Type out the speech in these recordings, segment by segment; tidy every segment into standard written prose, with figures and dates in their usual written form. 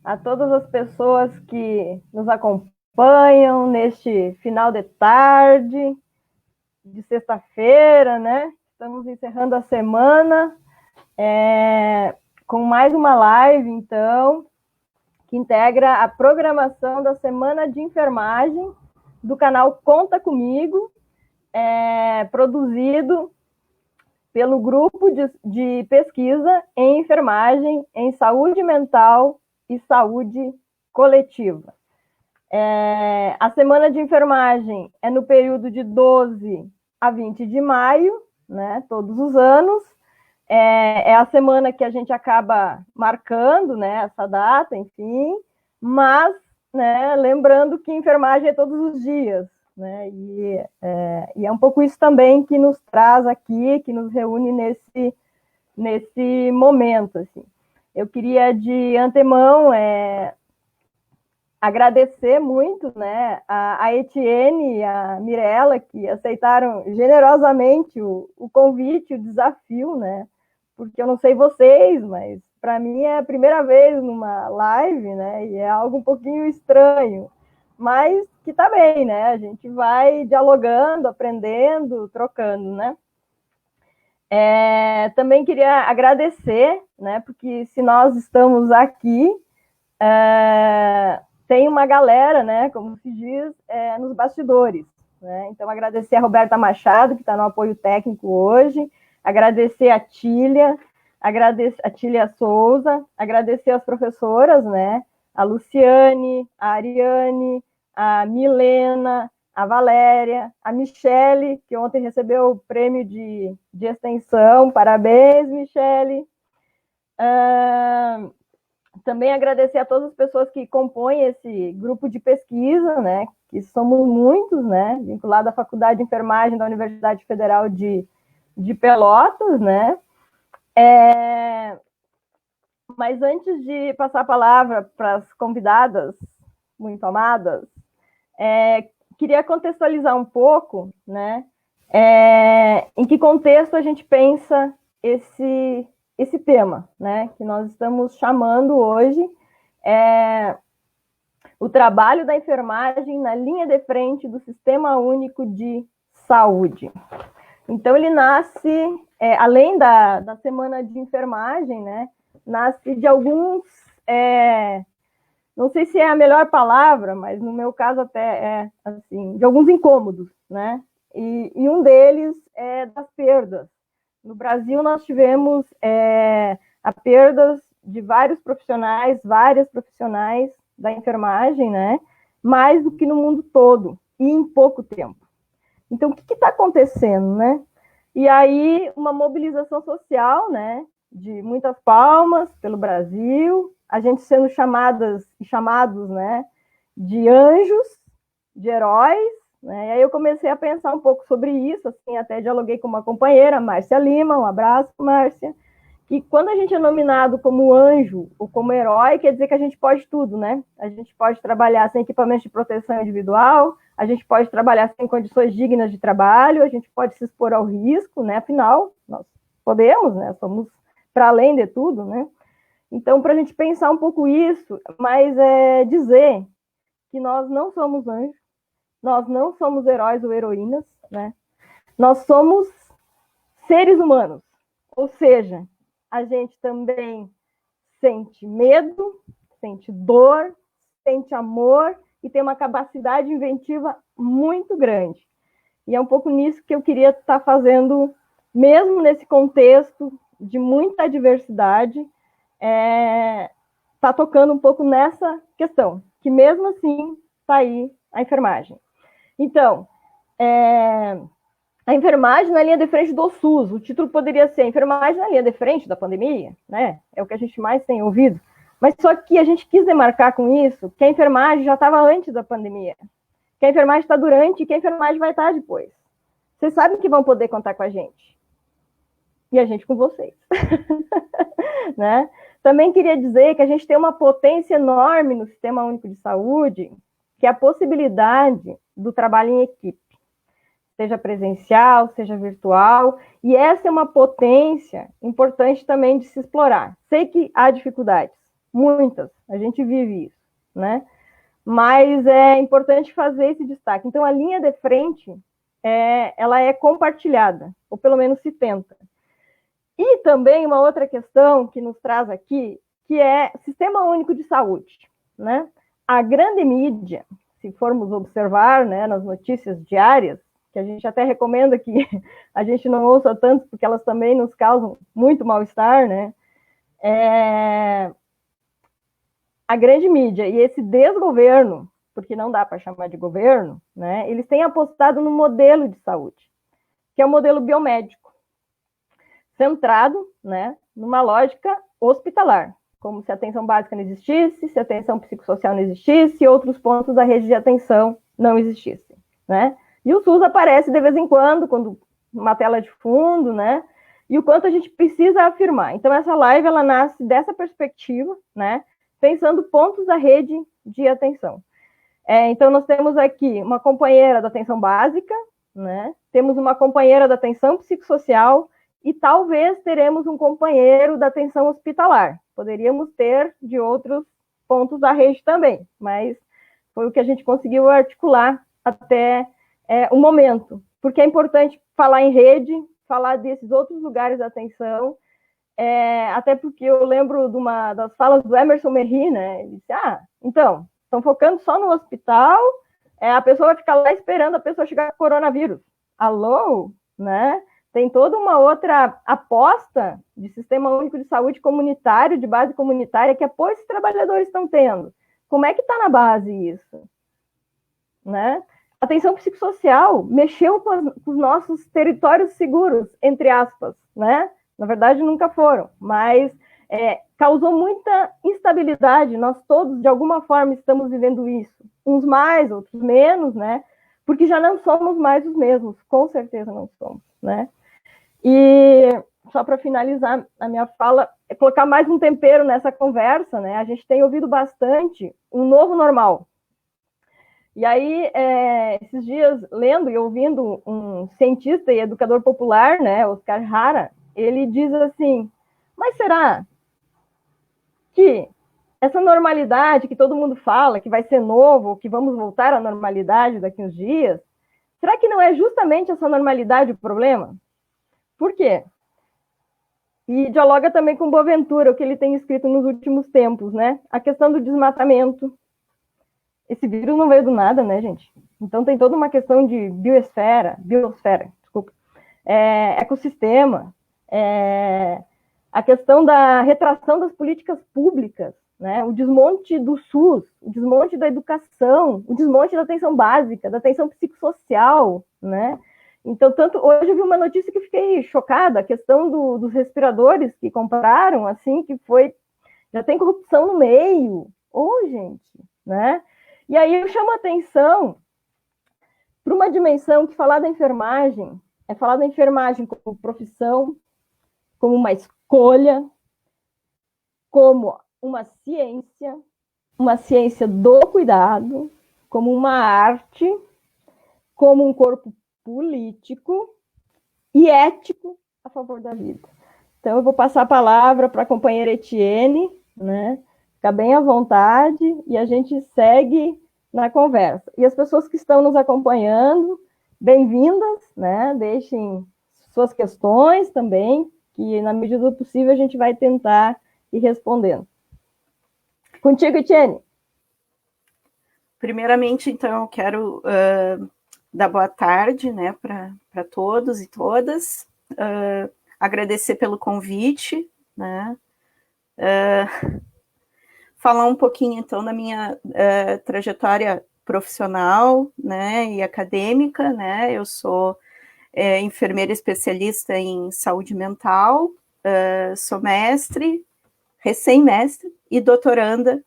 a todas as pessoas que nos acompanham neste final de tarde, de sexta-feira, né? Estamos encerrando a semana com mais uma live, então, que integra a programação da Semana de Enfermagem do canal Conta Comigo, produzido pelo grupo de pesquisa em enfermagem, em saúde mental e saúde coletiva. A semana de enfermagem é no período de 12 a 20 de maio, né, todos os anos. É a semana que a gente acaba marcando, né, essa data, enfim, mas, né, lembrando que enfermagem é todos os dias, né, e é um pouco isso também que nos traz aqui, que nos reúne nesse momento, assim. Eu queria, de antemão, agradecer muito, né, a Etienne e a Mirella, que aceitaram generosamente o convite, o desafio, né, porque eu não sei vocês, mas para mim é a primeira vez numa live, né, e é algo um pouquinho estranho, mas que tá bem, né, a gente vai dialogando, aprendendo, trocando, né. Também queria agradecer, né, porque se nós estamos aqui, tem uma galera, né, como se diz, nos bastidores, né? Então, agradecer a Roberta Machado, que está no apoio técnico hoje, agradecer a Tília Souza, agradecer as professoras, né, a Luciane, a Ariane, a Milena, a Valéria, a Michele, que ontem recebeu o prêmio de extensão, parabéns, Michele. Também agradecer a todas as pessoas que compõem esse grupo de pesquisa, né, que somos muitos, né, vinculado à Faculdade de Enfermagem da Universidade Federal de Pelotas, né. Mas antes de passar a palavra para as convidadas muito amadas, queria contextualizar um pouco, né, em que contexto a gente pensa esse tema, né, que nós estamos chamando hoje, o trabalho da enfermagem na linha de frente do Sistema Único de Saúde. Então, ele nasce, além da Semana de Enfermagem, né, nasce de alguns, não sei se é a melhor palavra, mas no meu caso até assim, de alguns incômodos, né, e um deles é das perdas. No Brasil, nós tivemos a perdas de várias profissionais da enfermagem, né? Mais do que no mundo todo, e em pouco tempo. Então, o que está acontecendo, né? E aí, uma mobilização social, né? De muitas palmas pelo Brasil, a gente sendo chamadas e chamados, né? De anjos, de heróis, né? E aí eu comecei a pensar um pouco sobre isso, assim, até dialoguei com uma companheira, Márcia Lima, um abraço, Márcia, que quando a gente é nominado como anjo ou como herói, quer dizer que a gente pode tudo, né? A gente pode trabalhar sem equipamentos de proteção individual, a gente pode trabalhar sem condições dignas de trabalho, a gente pode se expor ao risco, né? Afinal, nós podemos, né? Somos para além de tudo, né? Então, para a gente pensar um pouco isso, mas dizer que nós não somos anjos, nós não somos heróis ou heroínas, né? Nós somos seres humanos, ou seja, a gente também sente medo, sente dor, sente amor e tem uma capacidade inventiva muito grande. E é um pouco nisso que eu queria estar fazendo, mesmo nesse contexto de muita diversidade, tá tocando um pouco nessa questão, que mesmo assim está aí a enfermagem. Então, a enfermagem na linha de frente do SUS. O título poderia ser enfermagem na linha de frente da pandemia, né? É o que a gente mais tem ouvido. Mas só que a gente quis demarcar com isso que a enfermagem já estava antes da pandemia, que a enfermagem está durante e que a enfermagem vai estar depois. Vocês sabem que vão poder contar com a gente. E a gente com vocês. Né? Também queria dizer que a gente tem uma potência enorme no Sistema Único de Saúde, que é a possibilidade do trabalho em equipe, seja presencial, seja virtual, e essa é uma potência importante também de se explorar. Sei que há dificuldades, muitas, a gente vive isso, né? Mas é importante fazer esse destaque. Então, a linha de frente, ela é compartilhada, ou pelo menos se tenta. E também uma outra questão que nos traz aqui, que é Sistema Único de Saúde, né? A grande mídia, se formos observar, né, nas notícias diárias, que a gente até recomenda que a gente não ouça tanto, porque elas também nos causam muito mal-estar, né? A grande mídia e esse desgoverno, porque não dá para chamar de governo, né, eles têm apostado no modelo de saúde, que é o modelo biomédico, centrado, né, numa lógica hospitalar, como se a atenção básica não existisse, se a atenção psicossocial não existisse, e outros pontos da rede de atenção não existissem, né? E o SUS aparece de vez em quando uma tela de fundo, né? E o quanto a gente precisa afirmar. Então, essa live, ela nasce dessa perspectiva, né? Pensando pontos da rede de atenção. Então, nós temos aqui uma companheira da atenção básica, né? Temos uma companheira da atenção psicossocial, e talvez teremos um companheiro da atenção hospitalar. Poderíamos ter de outros pontos da rede também, mas foi o que a gente conseguiu articular até o momento. Porque é importante falar em rede, falar desses outros lugares da atenção, até porque eu lembro de uma das falas do Emerson Merri, né? Ele disse, então, estão focando só no hospital, a pessoa vai ficar lá esperando a pessoa chegar com coronavírus. Alô? Né? Tem toda uma outra aposta de Sistema Único de Saúde comunitário, de base comunitária, que apoio esses trabalhadores estão tendo. Como é que está na base isso? Né? A atenção psicossocial mexeu com os nossos territórios seguros, entre aspas, né? Na verdade, nunca foram, mas causou muita instabilidade. Nós todos, de alguma forma, estamos vivendo isso. Uns mais, outros menos, né? Porque já não somos mais os mesmos, com certeza não somos, né? E só para finalizar a minha fala, colocar mais um tempero nessa conversa, né? A gente tem ouvido bastante um novo normal. E aí, esses dias, lendo e ouvindo um cientista e educador popular, né, Oscar Hara, ele diz assim, mas será que essa normalidade que todo mundo fala, que vai ser novo, que vamos voltar à normalidade daqui uns dias, será que não é justamente essa normalidade o problema? Por quê? E dialoga também com Boaventura, o que ele tem escrito nos últimos tempos, né? A questão do desmatamento. Esse vírus não veio do nada, né, gente? Então tem toda uma questão de biosfera, desculpa, ecossistema, a questão da retração das políticas públicas, né? O desmonte do SUS, o desmonte da educação, o desmonte da atenção básica, da atenção psicossocial, né? Então, hoje eu vi uma notícia que fiquei chocada, a questão dos respiradores que compraram, assim, já tem corrupção no meio. Gente, né? E aí eu chamo a atenção para uma dimensão que falar da enfermagem é falar da enfermagem como profissão, como uma escolha, como uma ciência do cuidado, como uma arte, como um corpo político e ético a favor da vida. Então, eu vou passar a palavra para a companheira Etienne, né? Fica bem à vontade e a gente segue na conversa. E as pessoas que estão nos acompanhando, bem-vindas, né? Deixem suas questões também, que na medida do possível a gente vai tentar ir respondendo. Contigo, Etienne. Primeiramente, então, eu quero dar boa tarde, né, para todos e todas, agradecer pelo convite, né, falar um pouquinho, então, da minha trajetória profissional, né, e acadêmica, né, eu sou enfermeira especialista em saúde mental, sou mestre, recém-mestre e doutoranda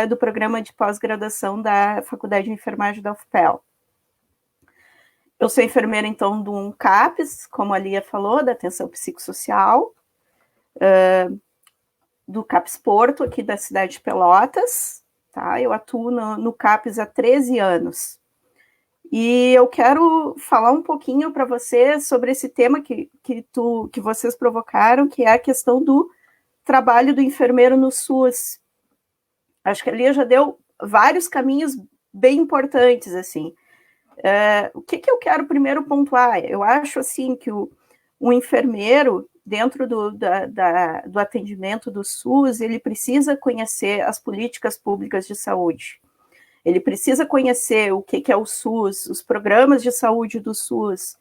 do programa de pós-graduação da Faculdade de Enfermagem da UFPEL. Eu sou enfermeira, então, do CAPS, como a Lia falou, da atenção psicossocial, do CAPS Porto, aqui da cidade de Pelotas, tá? Eu atuo no CAPS há 13 anos. E eu quero falar um pouquinho para vocês sobre esse tema que vocês provocaram, que é a questão do trabalho do enfermeiro no SUS, acho que a Lia já deu vários caminhos bem importantes, assim. O que eu quero primeiro pontuar? Eu acho, assim, que o enfermeiro, dentro do atendimento do SUS, ele precisa conhecer as políticas públicas de saúde. Ele precisa conhecer o que é o SUS, os programas de saúde do SUS.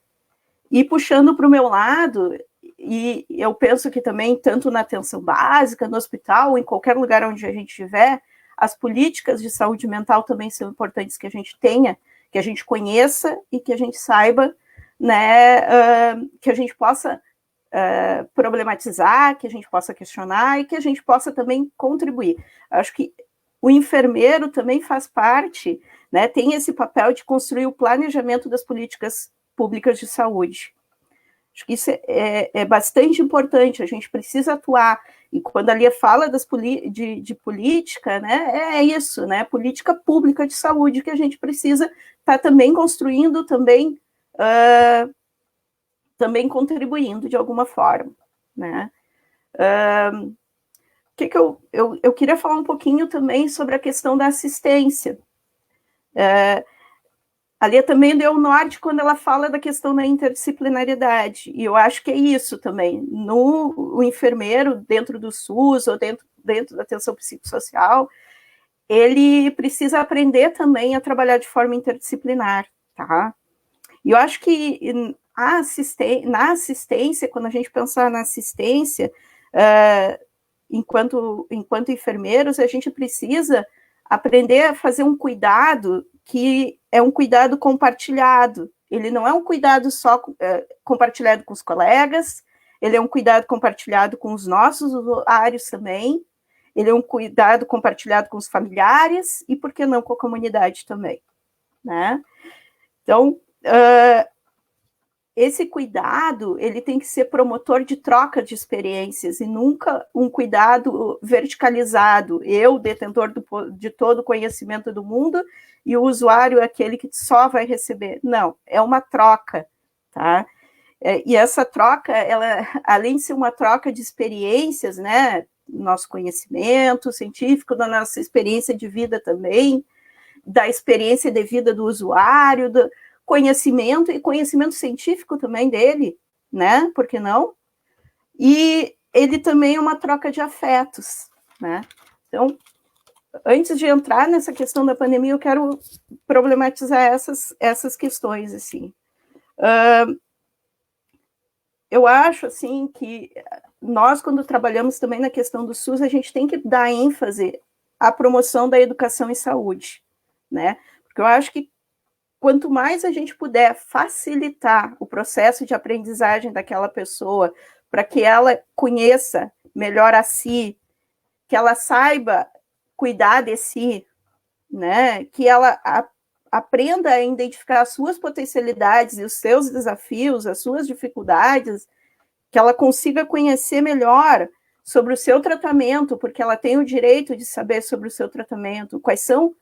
E puxando para o meu lado, e eu penso que também, tanto na atenção básica, no hospital, em qualquer lugar onde a gente estiver, as políticas de saúde mental também são importantes que a gente tenha, que a gente conheça e que a gente saiba, né, que a gente possa problematizar, que a gente possa questionar e que a gente possa também contribuir. Acho que o enfermeiro também faz parte, né, tem esse papel de construir o planejamento das políticas públicas de saúde. Acho que isso é bastante importante, a gente precisa atuar. E quando a Lia fala de política, né, é isso, né, política pública de saúde que a gente precisa estar também construindo, também contribuindo de alguma forma, né. Eu queria falar um pouquinho também sobre a questão da assistência. A Lia também deu o norte quando ela fala da questão da interdisciplinariedade, e eu acho que é isso também. O enfermeiro, dentro do SUS ou dentro da atenção psicossocial, ele precisa aprender também a trabalhar de forma interdisciplinar, tá? E eu acho que na assistência, quando a gente pensar na assistência, enquanto enfermeiros, a gente precisa aprender a fazer um cuidado que é um cuidado compartilhado. Ele não é um cuidado só compartilhado com os colegas, ele é um cuidado compartilhado com os nossos usuários também, ele é um cuidado compartilhado com os familiares e, por que não, com a comunidade também, né? Então, esse cuidado, ele tem que ser promotor de troca de experiências e nunca um cuidado verticalizado. Eu, detentor de todo o conhecimento do mundo, e o usuário é aquele que só vai receber. Não, é uma troca, tá? E essa troca, ela, além de ser uma troca de experiências, né, nosso conhecimento científico, da nossa experiência de vida também, da experiência de vida do usuário, do conhecimento e conhecimento científico também dele, né? Por que não? E ele também é uma troca de afetos, né? Então, antes de entrar nessa questão da pandemia, eu quero problematizar essas questões, assim. Eu acho, assim, que nós, quando trabalhamos também na questão do SUS, a gente tem que dar ênfase à promoção da educação em saúde, né? Porque eu acho que quanto mais a gente puder facilitar o processo de aprendizagem daquela pessoa, para que ela conheça melhor a si, que ela saiba cuidar de si, né? Que ela aprenda a identificar as suas potencialidades e os seus desafios, as suas dificuldades, que ela consiga conhecer melhor sobre o seu tratamento, porque ela tem o direito de saber sobre o seu tratamento, quais são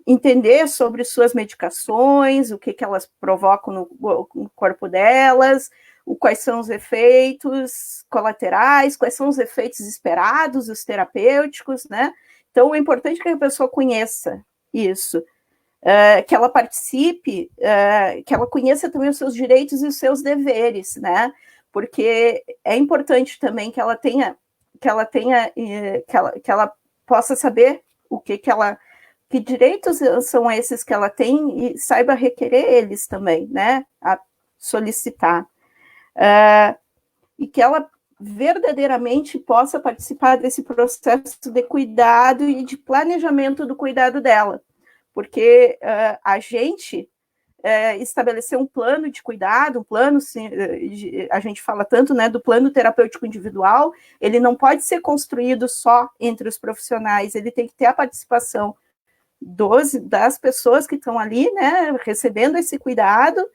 entender sobre suas medicações, o que elas provocam no corpo delas, quais são os efeitos colaterais, quais são os efeitos esperados, os terapêuticos, né? Então, é importante que a pessoa conheça isso, que ela participe, que ela conheça também os seus direitos e os seus deveres, né? Porque é importante também que ela possa saber que direitos são esses que ela tem e saiba requerer eles também, né, a solicitar. E que ela verdadeiramente possa participar desse processo de cuidado e de planejamento do cuidado dela, porque a gente estabelecer um plano de cuidado, a gente fala tanto, né, do plano terapêutico individual, ele não pode ser construído só entre os profissionais, ele tem que ter a participação das pessoas que estão ali, né, recebendo esse cuidado,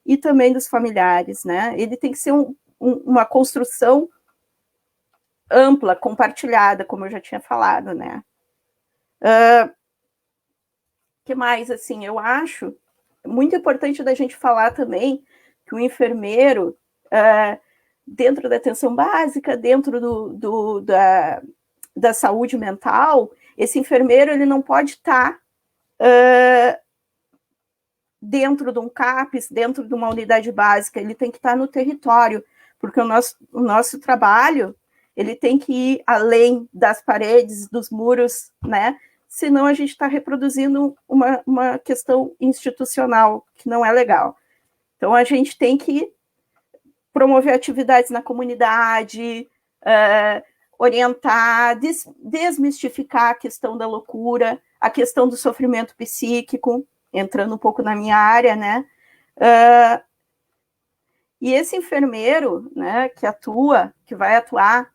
e também dos familiares, né, ele tem que ser uma construção ampla, compartilhada, como eu já tinha falado, né. Que mais, assim, eu acho muito importante da gente falar também que o enfermeiro, dentro da atenção básica, dentro da saúde mental, Esse enfermeiro, ele não pode estar dentro de um CAPS, dentro de uma unidade básica, ele tem que estar no território, porque o nosso trabalho, ele tem que ir além das paredes, dos muros, né? Senão a gente está reproduzindo uma questão institucional que não é legal. Então, a gente tem que promover atividades na comunidade, orientar, desmistificar a questão da loucura, a questão do sofrimento psíquico, entrando um pouco na minha área, né? E esse enfermeiro, né, que vai atuar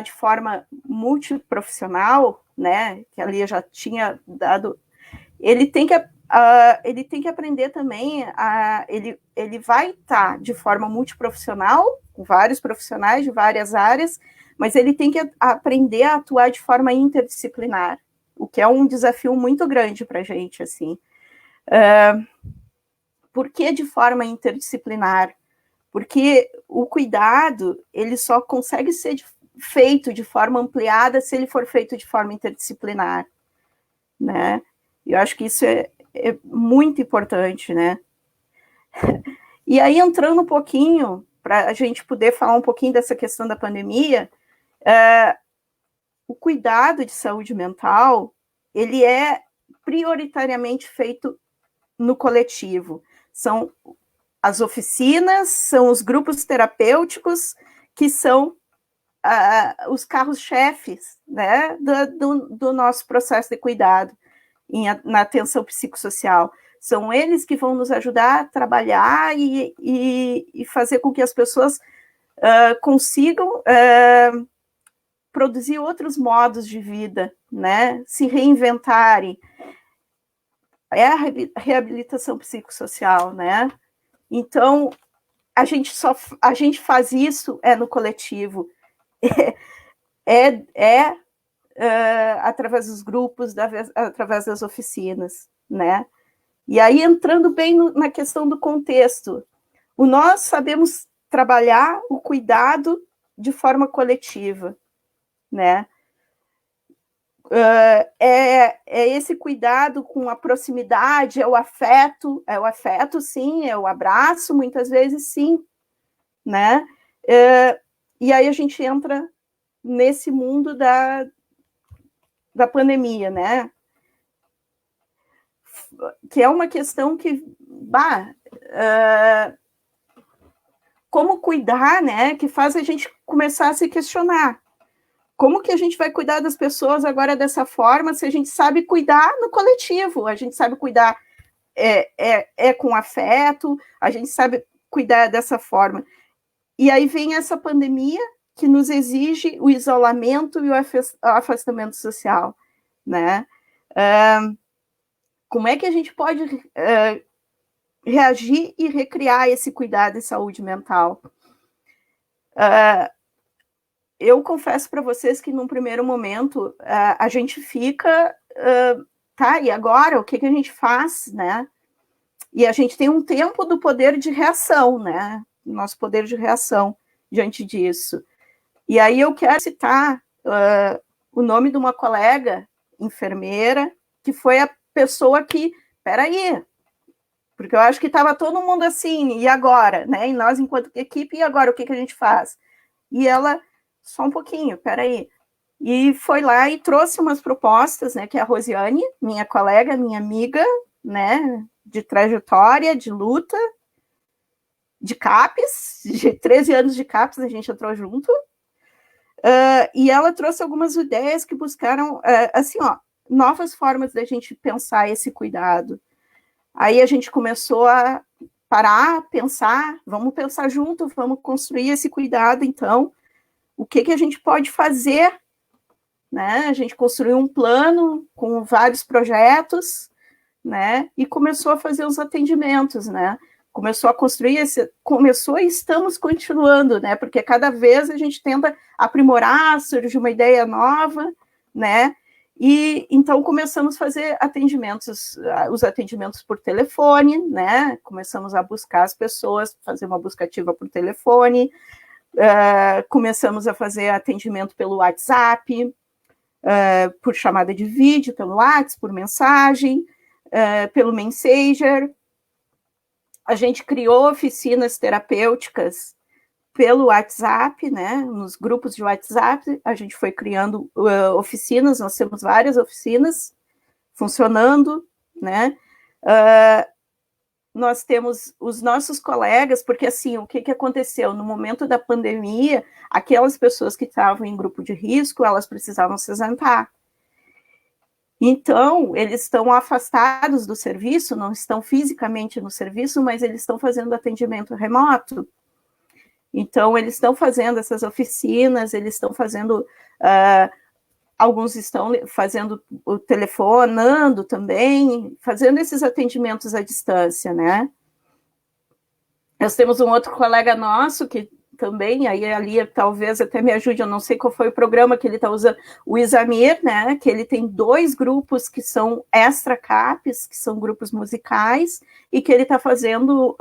de forma multiprofissional, né, que ali eu já tinha dado, ele tem que aprender também, ele vai estar de forma multiprofissional, com vários profissionais de várias áreas, mas ele tem que aprender a atuar de forma interdisciplinar, o que é um desafio muito grande para a gente, assim. Por que de forma interdisciplinar? Porque o cuidado, ele só consegue ser feito de forma ampliada se ele for feito de forma interdisciplinar, né? Eu acho que isso é muito importante, né? E aí, entrando um pouquinho, para a gente poder falar um pouquinho dessa questão da pandemia, o cuidado de saúde mental, ele é prioritariamente feito no coletivo. São as oficinas, são os grupos terapêuticos, que são os carros-chefes, né, do nosso processo de cuidado na atenção psicossocial. São eles que vão nos ajudar a trabalhar e fazer com que as pessoas consigam produzir outros modos de vida, né, se reinventarem. É a reabilitação psicossocial, né? Então, a gente faz isso no coletivo, através dos grupos, através das oficinas, né? E aí, entrando bem na questão do contexto, nós sabemos trabalhar o cuidado de forma coletiva, né? Esse cuidado com a proximidade, é o afeto, sim, é o abraço, muitas vezes, sim, né? E aí a gente entra nesse mundo da pandemia, né? Que é uma questão que, como cuidar, né? Que faz a gente começar a se questionar. Como que a gente vai cuidar das pessoas agora dessa forma, se a gente sabe cuidar no coletivo, a gente sabe cuidar com afeto, a gente sabe cuidar dessa forma. E aí vem essa pandemia que nos exige o isolamento e o afastamento social, né? Como é que a gente pode reagir e recriar esse cuidado de saúde mental? Eu confesso para vocês que, num primeiro momento, a gente fica, tá, e agora, o que a gente faz, né? E a gente tem um tempo do poder de reação, né? Nosso poder de reação diante disso. E aí eu quero citar o nome de uma colega enfermeira, que foi a pessoa que, peraí, porque eu acho que estava todo mundo assim, e agora, né? E nós, enquanto equipe, e agora, o que a gente faz? E ela, só um pouquinho, peraí. E foi lá e trouxe umas propostas, né? Que é a Rosiane, minha colega, minha amiga, né? De trajetória, de luta, de CAPES, de 13 anos de CAPES, a gente entrou junto. E ela trouxe algumas ideias que buscaram, assim, ó, novas formas da gente pensar esse cuidado. Aí a gente começou a parar, pensar, vamos pensar junto, vamos construir esse cuidado, então, o que a gente pode fazer, né? A gente construiu um plano com vários projetos, né? E começou a fazer os atendimentos, né? Começou a construir começou e estamos continuando, né? Porque cada vez a gente tenta aprimorar, surge uma ideia nova, né? E então começamos a fazer os atendimentos por telefone, né? Começamos a buscar as pessoas, fazer uma busca ativa por telefone, Começamos a fazer atendimento pelo WhatsApp, por chamada de vídeo, pelo WhatsApp, por mensagem, pelo Messenger. A gente criou oficinas terapêuticas pelo WhatsApp, né? Nos grupos de WhatsApp, a gente foi criando oficinas, nós temos várias oficinas funcionando, né? Nós temos os nossos colegas, porque assim, o que aconteceu? No momento da pandemia, aquelas pessoas que estavam em grupo de risco, elas precisavam se isentar. Então, eles estão afastados do serviço, não estão fisicamente no serviço, mas eles estão fazendo atendimento remoto. Então, eles estão fazendo essas oficinas, eles estão fazendo... alguns estão fazendo o telefonando também, fazendo esses atendimentos à distância, né? Nós temos um outro colega nosso que também, aí ali talvez até me ajude, eu não sei qual foi o programa que ele está usando, o Isamir, né? Que ele tem 2 grupos que são extra-CAPs, que são grupos musicais, e que ele está fazendo...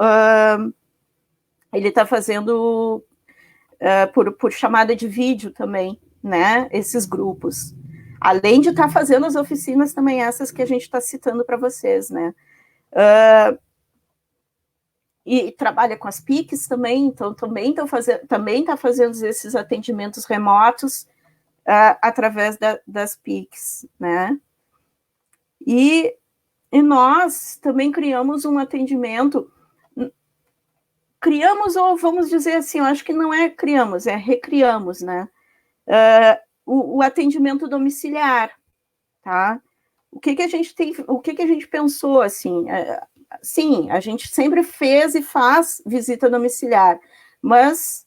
por chamada de vídeo também, né, esses grupos. Além de estar fazendo as oficinas também, essas que a gente está citando para vocês, né. E trabalha com as PICs também, então também está fazendo esses atendimentos remotos através das PICs, né. E nós também criamos um atendimento... Criamos, ou vamos dizer assim, eu acho que não é criamos, é recriamos, né? O atendimento domiciliar, tá? O que a gente pensou, assim? Sim, a gente sempre fez e faz visita domiciliar, mas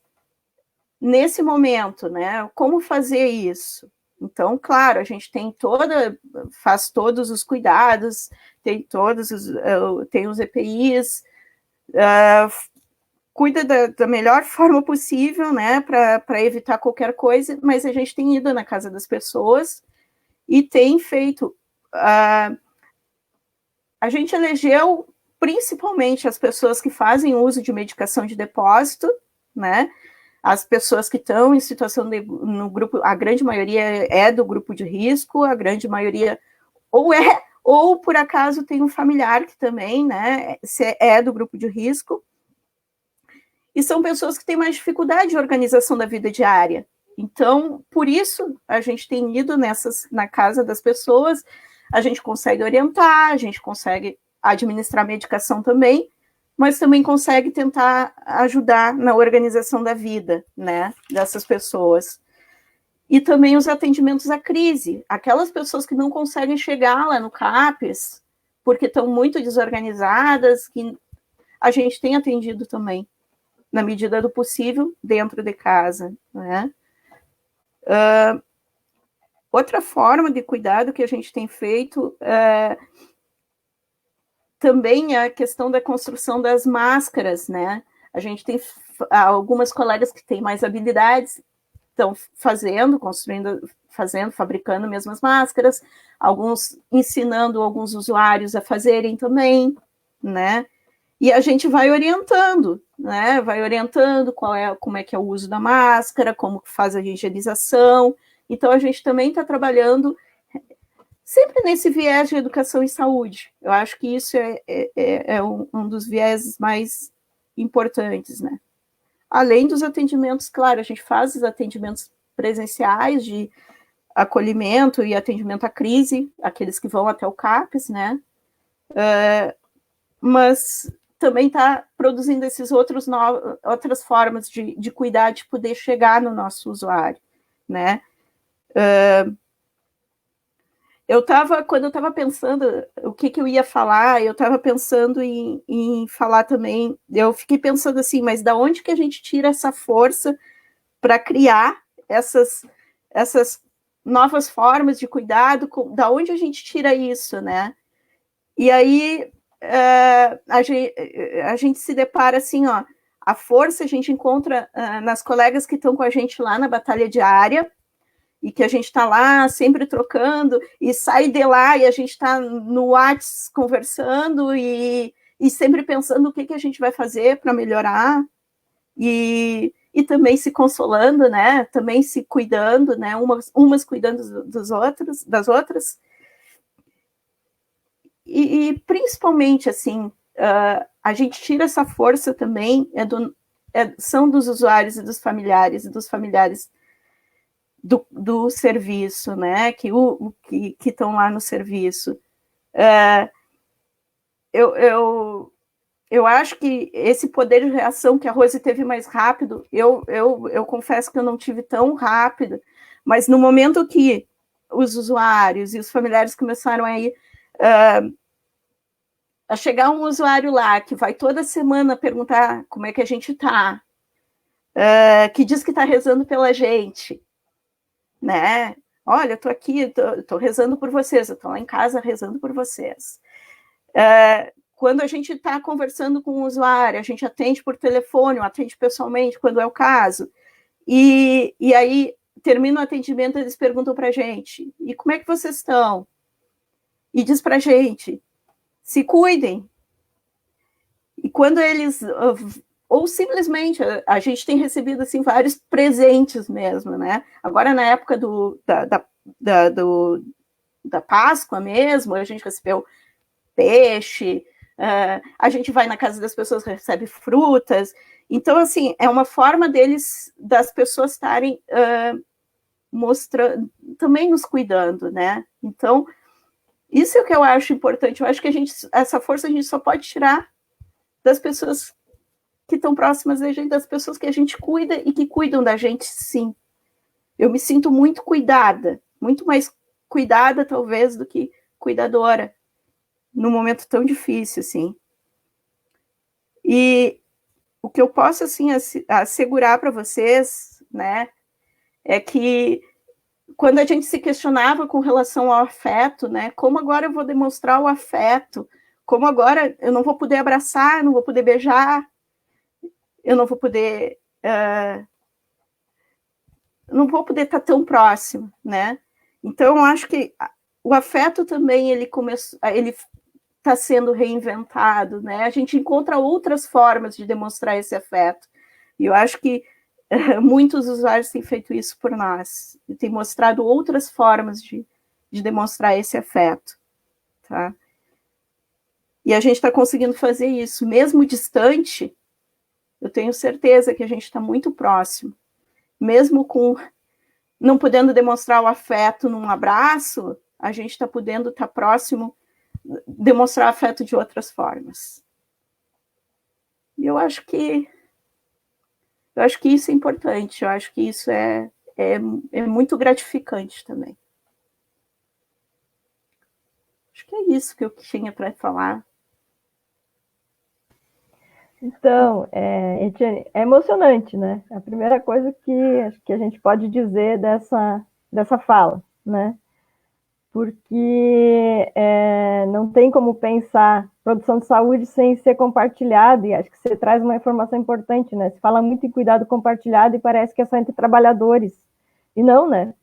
nesse momento, né? Como fazer isso? Então, claro, a gente faz todos os cuidados, tem os EPIs, cuida da melhor forma possível, né, para evitar qualquer coisa, mas a gente tem ido na casa das pessoas e tem feito... a gente elegeu principalmente as pessoas que fazem uso de medicação de depósito, né, as pessoas que estão em situação no grupo, a grande maioria é do grupo de risco, a grande maioria ou por acaso tem um familiar que também, né, é do grupo de risco, e são pessoas que têm mais dificuldade de organização da vida diária. Então, por isso, a gente tem ido na casa das pessoas, a gente consegue orientar, a gente consegue administrar medicação também, mas também consegue tentar ajudar na organização da vida, né, dessas pessoas. E também os atendimentos à crise, aquelas pessoas que não conseguem chegar lá no CAPES, porque estão muito desorganizadas, que a gente tem atendido também, na medida do possível, dentro de casa, né? Outra forma de cuidado que a gente tem feito também é a questão da construção das máscaras, né? A gente tem algumas colegas que têm mais habilidades, estão fabricando mesmo as máscaras, alguns ensinando alguns usuários a fazerem também, né? E a gente vai orientando, né? Vai orientando como é que é o uso da máscara, como faz a higienização. Então, a gente também está trabalhando sempre nesse viés de educação e saúde. Eu acho que isso é um dos viés mais importantes, né? Além dos atendimentos, claro, a gente faz os atendimentos presenciais de acolhimento e atendimento à crise, aqueles que vão até o CAPES, né? Mas também está produzindo outras formas de cuidar, de poder chegar no nosso usuário, né? Quando eu estava pensando o que eu ia falar, eu estava pensando em falar também, eu fiquei pensando assim, mas da onde que a gente tira essa força para criar essas novas formas de cuidado, da onde a gente tira isso, né? E aí a gente se depara assim, ó, a força a gente encontra nas colegas que estão com a gente lá na batalha diária, e que a gente está lá sempre trocando, e sai de lá e a gente está no WhatsApp conversando e sempre pensando o que a gente vai fazer para melhorar, e e também se consolando, né? Também se cuidando, né? Umas cuidando das outras. E principalmente, assim, a gente tira essa força também, são dos usuários e dos familiares do serviço, né? Que estão lá no serviço. Eu acho que esse poder de reação que a Rose teve mais rápido, eu confesso que eu não tive tão rápido, mas no momento que os usuários e os familiares começaram a ir, a chegar um usuário lá que vai toda semana perguntar como é que a gente está, que diz que está rezando pela gente, né? Olha, eu estou aqui, estou rezando por vocês, eu estou lá em casa rezando por vocês. Quando a gente está conversando com o usuário, a gente atende por telefone, ou atende pessoalmente, quando é o caso, e aí termina o atendimento, eles perguntam para a gente, e como é que vocês estão? E diz para a gente, se cuidem. E quando eles, ou simplesmente, a gente tem recebido assim, vários presentes mesmo, né? Agora, na época da Páscoa mesmo, a gente recebeu peixe, a gente vai na casa das pessoas, recebe frutas. Então, assim, é uma forma das pessoas estarem mostrando, também nos cuidando, né? Então, isso é o que eu acho importante. Eu acho que essa força a gente só pode tirar das pessoas que estão próximas da gente, das pessoas que a gente cuida e que cuidam da gente, sim. Eu me sinto muito cuidada, muito mais cuidada, talvez, do que cuidadora, num momento tão difícil, assim. E o que eu posso, assim, assegurar para vocês, né, é que quando a gente se questionava com relação ao afeto, né, como agora eu vou demonstrar o afeto, como agora eu não vou poder abraçar, não vou poder beijar, eu não vou poder estar tão próximo, né? Então, eu acho que o afeto também, ele está sendo reinventado, né? A gente encontra outras formas de demonstrar esse afeto. E eu acho que muitos usuários têm feito isso por nós, e têm mostrado outras formas de demonstrar esse afeto, tá? E a gente está conseguindo fazer isso, mesmo distante, eu tenho certeza que a gente está muito próximo, mesmo não podendo demonstrar o afeto num abraço, a gente está podendo estar próximo, demonstrar afeto de outras formas. E eu acho que isso é importante, eu acho que isso é muito gratificante também. Acho que é isso que eu tinha para falar. Então, Etienne, é emocionante, né? A primeira coisa acho que a gente pode dizer dessa fala, né? Porque não tem como pensar produção de saúde sem ser compartilhado, e acho que você traz uma informação importante, né? Se fala muito em cuidado compartilhado e parece que é só entre trabalhadores, e não, né?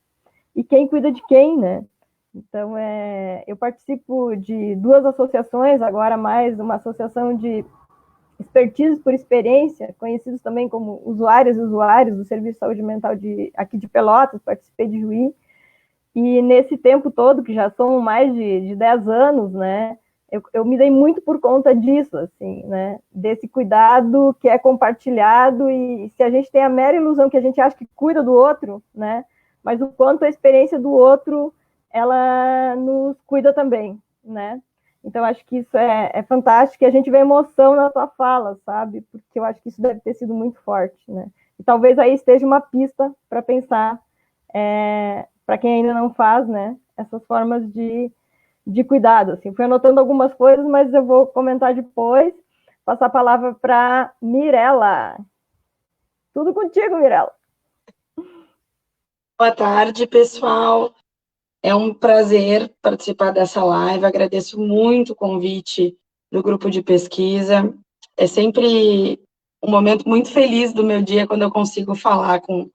E quem cuida de quem, né? Então, eu participo de 2 associações, agora mais uma associação de expertise por experiência, conhecidos também como usuários e usuários do Serviço de Saúde Mental aqui de Pelotas, participei de Juí, e nesse tempo todo, que já são mais de 10 anos, né, eu me dei muito por conta disso, assim, né, desse cuidado que é compartilhado, e se a gente tem a mera ilusão que a gente acha que cuida do outro, né, mas o quanto a experiência do outro, ela nos cuida também, né. Então, acho que isso é fantástico, e a gente vê emoção na tua fala, sabe? Porque eu acho que isso deve ter sido muito forte, né? E talvez aí esteja uma pista para pensar, para quem ainda não faz, né? Essas formas de cuidado, assim. Fui anotando algumas coisas, mas eu vou comentar depois. Passar a palavra para Mirella. Tudo contigo, Mirella. Boa tarde, pessoal. É um prazer participar dessa live. Agradeço muito o convite do grupo de pesquisa. É sempre um momento muito feliz do meu dia quando eu consigo falar com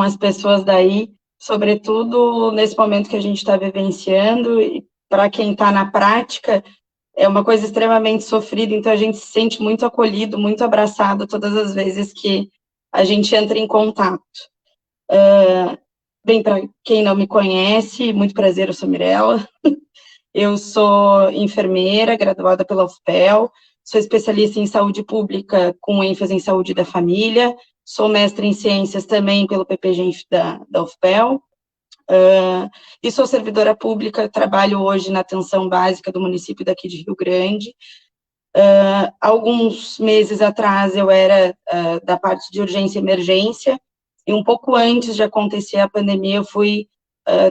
as pessoas daí, sobretudo nesse momento que a gente está vivenciando. E para quem está na prática, é uma coisa extremamente sofrida, então a gente se sente muito acolhido, muito abraçado todas as vezes que a gente entra em contato. Bem, para quem não me conhece, muito prazer, eu sou Mirella. Eu sou enfermeira, graduada pela UFPEL, sou especialista em saúde pública com ênfase em saúde da família, sou mestre em ciências também pelo PPGenf da UFPEL, e sou servidora pública, trabalho hoje na atenção básica do município daqui de Rio Grande. Alguns meses atrás eu era da parte de urgência e emergência, e um pouco antes de acontecer a pandemia eu fui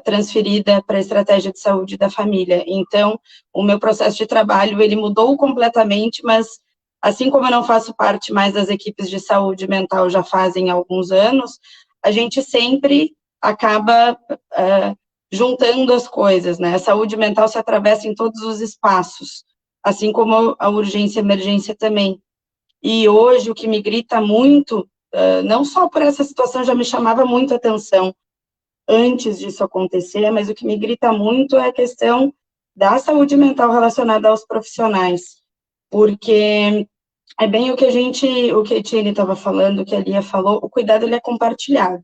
transferida para a estratégia de saúde da família. Então, o meu processo de trabalho, ele mudou completamente, mas assim como eu não faço parte mais das equipes de saúde mental já fazem alguns anos, a gente sempre acaba juntando as coisas, né? A saúde mental se atravessa em todos os espaços, assim como a urgência e emergência também. E hoje o que me grita muito, não só por essa situação, já me chamava muito a atenção antes disso acontecer, mas o que me grita muito é a questão da saúde mental relacionada aos profissionais, porque é bem o que a Etienne estava falando, o que a Lia falou, o cuidado ele é compartilhado.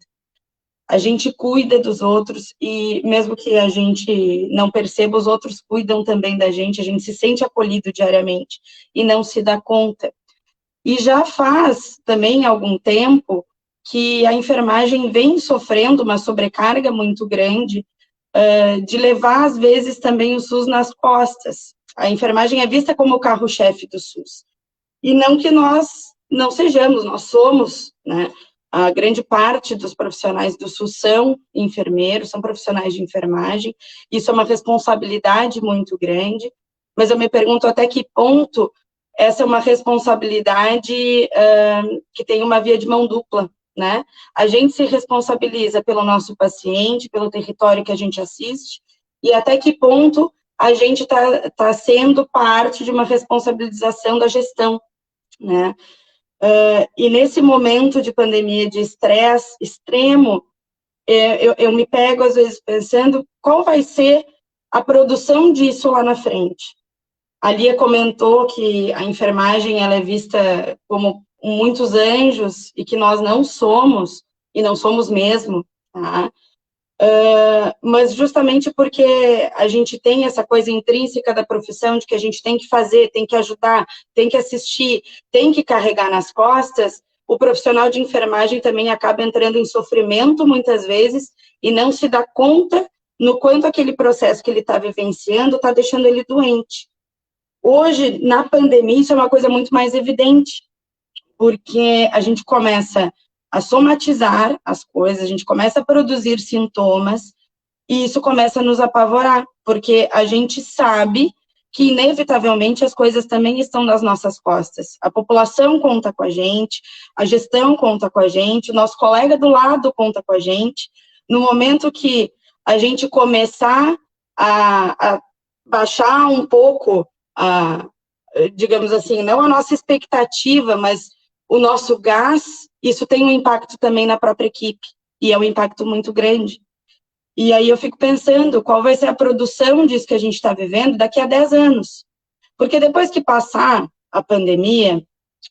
A gente cuida dos outros e mesmo que a gente não perceba, os outros cuidam também da gente, a gente se sente acolhido diariamente e não se dá conta. E já faz também algum tempo que a enfermagem vem sofrendo uma sobrecarga muito grande de levar, às vezes, também o SUS nas costas. A enfermagem é vista como o carro-chefe do SUS. E não que nós não sejamos, nós somos, né? A grande parte dos profissionais do SUS são enfermeiros, são profissionais de enfermagem, isso é uma responsabilidade muito grande, mas eu me pergunto até que ponto essa é uma responsabilidade que tem uma via de mão dupla, né? A gente se responsabiliza pelo nosso paciente, pelo território que a gente assiste, e até que ponto a gente tá sendo parte de uma responsabilização da gestão, né? E nesse momento de pandemia, de estresse extremo, eu me pego, às vezes, pensando qual vai ser a produção disso lá na frente. A Lia comentou que a enfermagem ela é vista como muitos anjos e que nós não somos, e não somos mesmo, tá? Mas justamente porque a gente tem essa coisa intrínseca da profissão de que a gente tem que fazer, tem que ajudar, tem que assistir, tem que carregar nas costas, o profissional de enfermagem também acaba entrando em sofrimento muitas vezes e não se dá conta no quanto aquele processo que ele está vivenciando está deixando ele doente. Hoje, na pandemia, isso é uma coisa muito mais evidente, porque a gente começa a somatizar as coisas, a gente começa a produzir sintomas, e isso começa a nos apavorar, porque a gente sabe que, inevitavelmente, as coisas também estão nas nossas costas. A população conta com a gente, a gestão conta com a gente, o nosso colega do lado conta com a gente. No momento que a gente começar a baixar um pouco, digamos assim, não a nossa expectativa, mas o nosso gás, isso tem um impacto também na própria equipe, e é um impacto muito grande. E aí eu fico pensando qual vai ser a produção disso que a gente está vivendo daqui a 10 anos. Porque depois que passar a pandemia,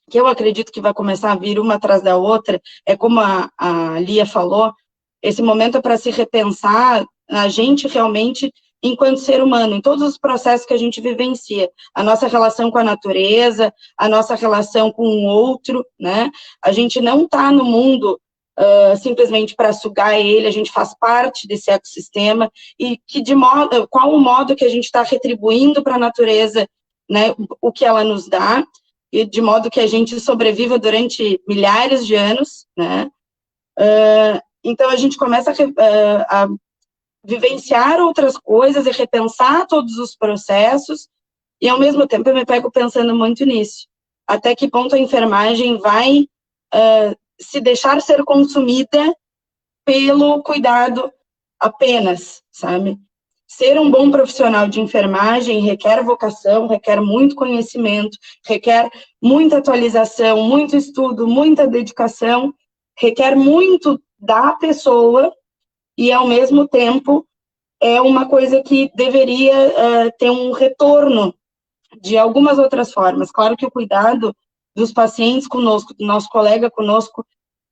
que eu acredito que vai começar a vir uma atrás da outra, é como a Lia falou, esse momento é para se repensar a gente realmente enquanto ser humano, em todos os processos que a gente vivencia, a nossa relação com a natureza, a nossa relação com o outro, né? A gente não está no mundo simplesmente para sugar ele, a gente faz parte desse ecossistema, e que qual o modo que a gente está retribuindo para a natureza, né, o que ela nos dá, e de modo que a gente sobreviva durante milhares de anos, né? Então a gente começa a vivenciar outras coisas e repensar todos os processos, e ao mesmo tempo eu me pego pensando muito nisso. Até que ponto a enfermagem vai se deixar ser consumida pelo cuidado apenas, sabe? Ser um bom profissional de enfermagem requer vocação, requer muito conhecimento, requer muita atualização, muito estudo, muita dedicação, requer muito da pessoa, e ao mesmo tempo é uma coisa que deveria ter um retorno de algumas outras formas. Claro que o cuidado dos pacientes conosco, do nosso colega conosco,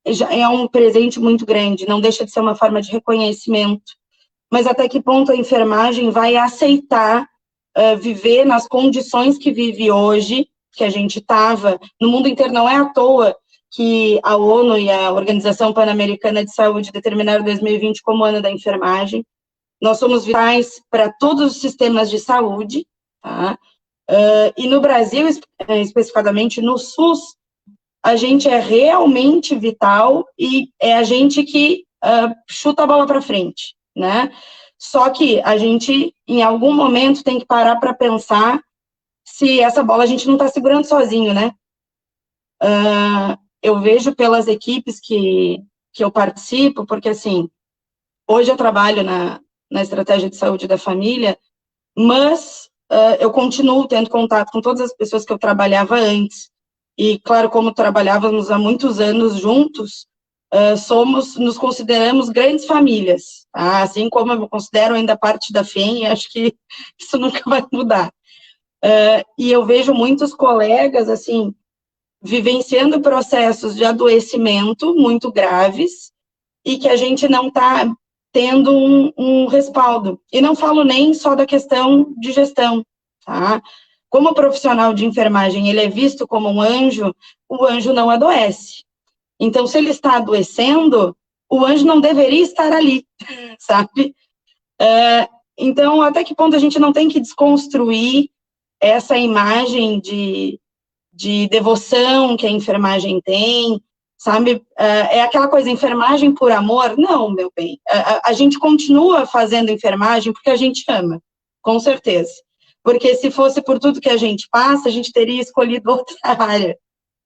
já é um presente muito grande, não deixa de ser uma forma de reconhecimento. Mas até que ponto a enfermagem vai aceitar viver nas condições que vive hoje, que a gente estava, no mundo inteiro, não é à toa que a ONU e a Organização Pan-Americana de Saúde determinaram 2020 como ano da enfermagem. Nós somos vitais para todos os sistemas de saúde, tá? E no Brasil, especificamente no SUS, a gente é realmente vital e é a gente que chuta a bola para frente, né? Só que a gente, em algum momento, tem que parar para pensar se essa bola a gente não está segurando sozinho, né? Eu vejo pelas equipes que eu participo, porque, assim, hoje eu trabalho na estratégia de saúde da família, mas eu continuo tendo contato com todas as pessoas que eu trabalhava antes. E, claro, como trabalhávamos há muitos anos juntos, nos consideramos grandes famílias, tá? Assim como eu me considero ainda parte da FEM, acho que isso nunca vai mudar. E eu vejo muitos colegas, assim, vivenciando processos de adoecimento muito graves e que a gente não está tendo um respaldo. E não falo nem só da questão de gestão, tá? Como profissional de enfermagem, ele é visto como um anjo, o anjo não adoece. Então, se ele está adoecendo, o anjo não deveria estar ali, sabe? Então, até que ponto a gente não tem que desconstruir essa imagem de devoção que a enfermagem tem, sabe? É aquela coisa, enfermagem por amor? Não, meu bem. A gente continua fazendo enfermagem porque a gente ama, com certeza. Porque se fosse por tudo que a gente passa, a gente teria escolhido outra área,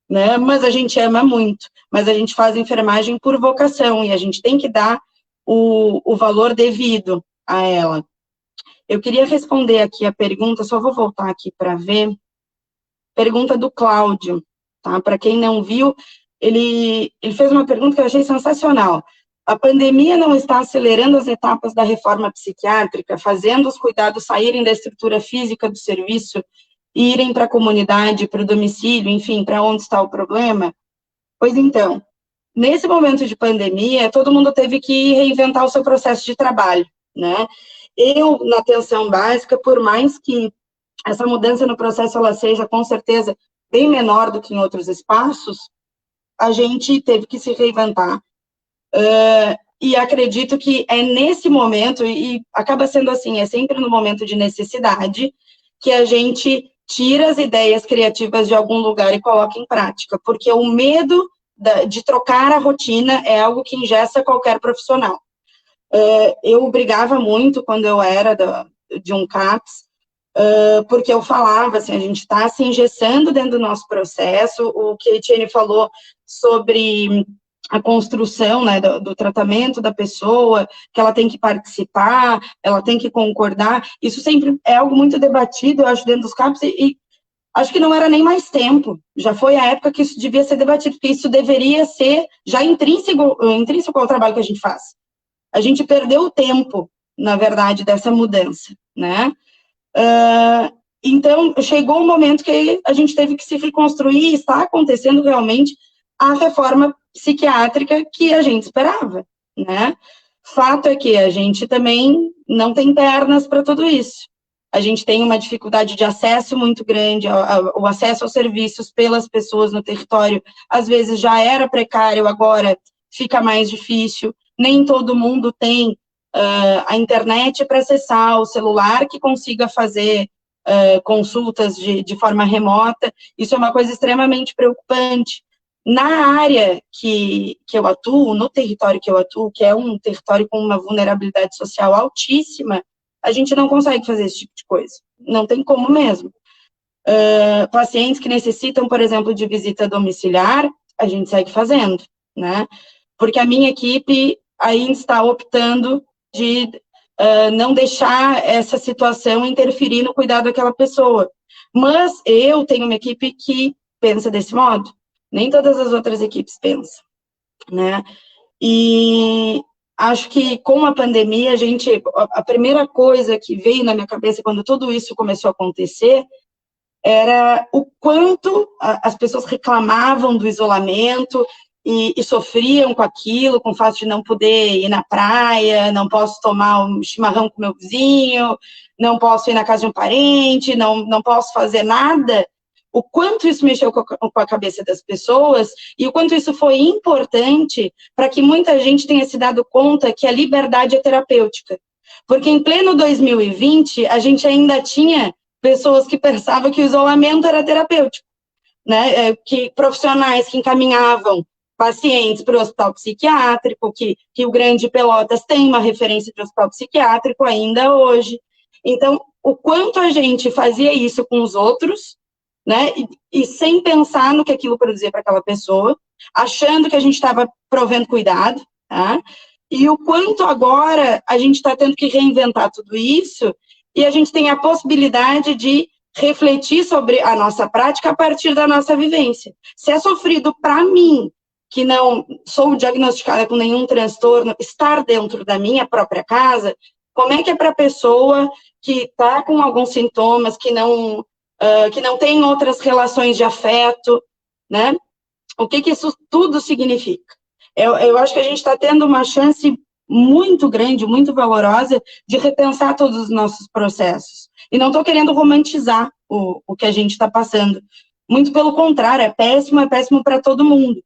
né? Mas a gente ama muito. Mas a gente faz enfermagem por vocação e a gente tem que dar o valor devido a ela. Eu queria responder aqui a pergunta, só vou voltar aqui para ver. Pergunta do Cláudio, tá? Para quem não viu, ele fez uma pergunta que eu achei sensacional. A pandemia não está acelerando as etapas da reforma psiquiátrica, fazendo os cuidados saírem da estrutura física do serviço e irem para a comunidade, para o domicílio, enfim, para onde está o problema? Pois então, nesse momento de pandemia, todo mundo teve que reinventar o seu processo de trabalho, né? Eu, na atenção básica, por mais que essa mudança no processo ela seja, com certeza, bem menor do que em outros espaços, a gente teve que se reinventar. E acredito que é nesse momento, e acaba sendo assim, é sempre no momento de necessidade, que a gente tira as ideias criativas de algum lugar e coloca em prática, porque o medo de trocar a rotina é algo que engessa qualquer profissional. Eu brigava muito quando eu era de um CAPS, porque eu falava, assim, a gente está se engessando dentro do nosso processo, o que a Etienne falou sobre a construção, né, do tratamento da pessoa, que ela tem que participar, ela tem que concordar, isso sempre é algo muito debatido, eu acho, dentro dos CAPs, e acho que não era nem mais tempo, já foi a época que isso devia ser debatido, porque isso deveria ser já intrínseco ao trabalho que a gente faz. A gente perdeu o tempo, na verdade, dessa mudança, né? Então, chegou um momento que a gente teve que se reconstruir, e está acontecendo realmente a reforma psiquiátrica que a gente esperava, né? Fato é que a gente também não tem pernas para tudo isso. A gente tem uma dificuldade de acesso muito grande, o acesso aos serviços pelas pessoas no território, às vezes já era precário, agora fica mais difícil, nem todo mundo tem a internet para acessar, o celular que consiga fazer consultas de forma remota, isso é uma coisa extremamente preocupante. Na área que eu atuo, no território que eu atuo, que é um território com uma vulnerabilidade social altíssima, a gente não consegue fazer esse tipo de coisa, não tem como mesmo. Pacientes que necessitam, por exemplo, de visita domiciliar, a gente segue fazendo, né? Porque a minha equipe ainda está optando de não deixar essa situação interferir no cuidado daquela pessoa. Mas eu tenho uma equipe que pensa desse modo, nem todas as outras equipes pensam, né? E acho que com a pandemia, a primeira coisa que veio na minha cabeça quando tudo isso começou a acontecer era o quanto as pessoas reclamavam do isolamento, e sofriam com aquilo, com o fato de não poder ir na praia, não posso tomar um chimarrão com meu vizinho, não posso ir na casa de um parente, não posso fazer nada, o quanto isso mexeu com a cabeça das pessoas e o quanto isso foi importante para que muita gente tenha se dado conta que a liberdade é terapêutica. Porque em pleno 2020, a gente ainda tinha pessoas que pensavam que o isolamento era terapêutico, né? Que profissionais que encaminhavam pacientes para o hospital psiquiátrico, que o Grande Pelotas tem uma referência de hospital psiquiátrico ainda hoje. Então, o quanto a gente fazia isso com os outros, né? E sem pensar no que aquilo produzia para aquela pessoa, achando que a gente estava provendo cuidado, tá? E o quanto agora a gente está tendo que reinventar tudo isso e a gente tem a possibilidade de refletir sobre a nossa prática a partir da nossa vivência. Se é sofrido para mim, que não sou diagnosticada com nenhum transtorno, estar dentro da minha própria casa, como é que é para a pessoa que está com alguns sintomas, que não tem outras relações de afeto, né? O que isso tudo significa? Eu acho que a gente está tendo uma chance muito grande, muito valorosa, de repensar todos os nossos processos. E não estou querendo romantizar o que a gente está passando. Muito pelo contrário, é péssimo para todo mundo.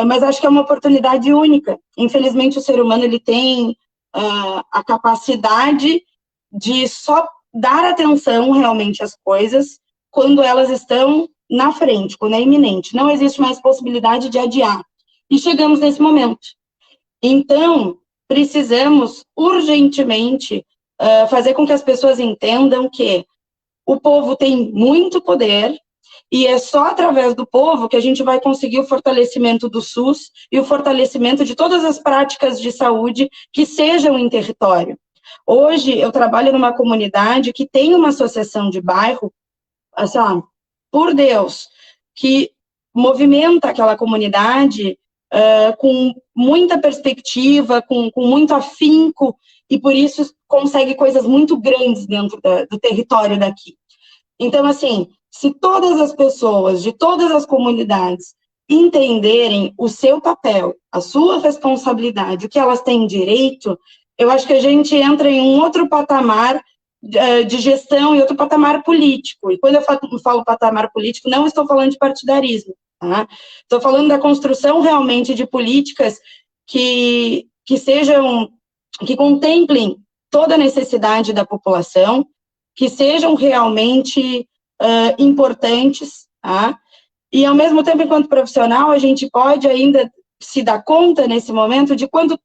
Mas acho que é uma oportunidade única. Infelizmente, o ser humano ele tem a capacidade de só dar atenção realmente às coisas quando elas estão na frente, quando é iminente. Não existe mais possibilidade de adiar. E chegamos nesse momento. Então, precisamos urgentemente fazer com que as pessoas entendam que o povo tem muito poder e é só através do povo que a gente vai conseguir o fortalecimento do SUS e o fortalecimento de todas as práticas de saúde que sejam em território. Hoje, eu trabalho numa comunidade que tem uma associação de bairro, assim, ó, por Deus, que movimenta aquela comunidade com muita perspectiva, com muito afinco, e por isso consegue coisas muito grandes dentro do território daqui. Então, assim, se todas as pessoas de todas as comunidades entenderem o seu papel, a sua responsabilidade, o que elas têm direito, eu acho que a gente entra em um outro patamar de gestão e outro patamar político. E quando eu falo patamar político, não estou falando de partidarismo, tá? Estou falando da construção realmente de políticas que contemplem toda a necessidade da população, que sejam realmente importantes, tá? E, ao mesmo tempo, enquanto profissional, a gente pode ainda se dar conta, nesse momento, de quanto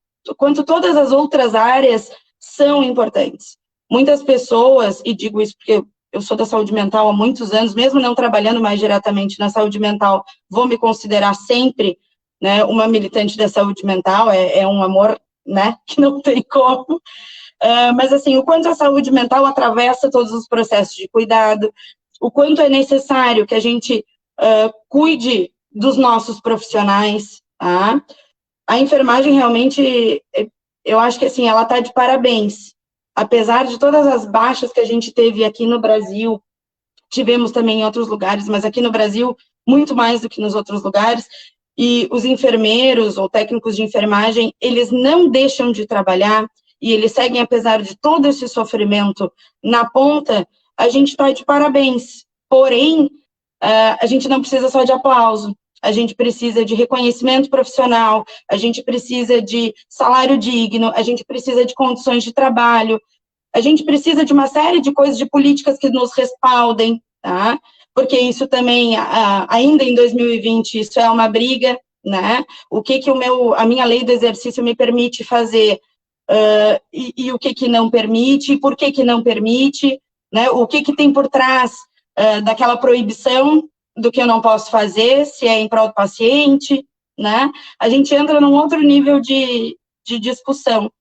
todas as outras áreas são importantes. Muitas pessoas, e digo isso porque eu sou da saúde mental há muitos anos, mesmo não trabalhando mais diretamente na saúde mental, vou me considerar sempre, né, uma militante da saúde mental, é um amor, né, que não tem como. Mas, assim, o quanto a saúde mental atravessa todos os processos de cuidado, o quanto é necessário que a gente cuide dos nossos profissionais, tá? A enfermagem, realmente, eu acho que, assim, ela está de parabéns. Apesar de todas as baixas que a gente teve aqui no Brasil, tivemos também em outros lugares, mas aqui no Brasil, muito mais do que nos outros lugares, e os enfermeiros ou técnicos de enfermagem, eles não deixam de trabalhar, e eles seguem, apesar de todo esse sofrimento na ponta, a gente está de parabéns. Porém, a gente não precisa só de aplauso, a gente precisa de reconhecimento profissional, a gente precisa de salário digno, a gente precisa de condições de trabalho, a gente precisa de uma série de coisas, de políticas que nos respaldem, tá? Porque isso também, ainda em 2020, isso é uma briga, né? O que a minha lei do exercício me permite fazer, e o que não permite, e por que não permite, né? O que tem por trás daquela proibição do que eu não posso fazer, se é em prol do paciente, né? A gente entra num outro nível de discussão.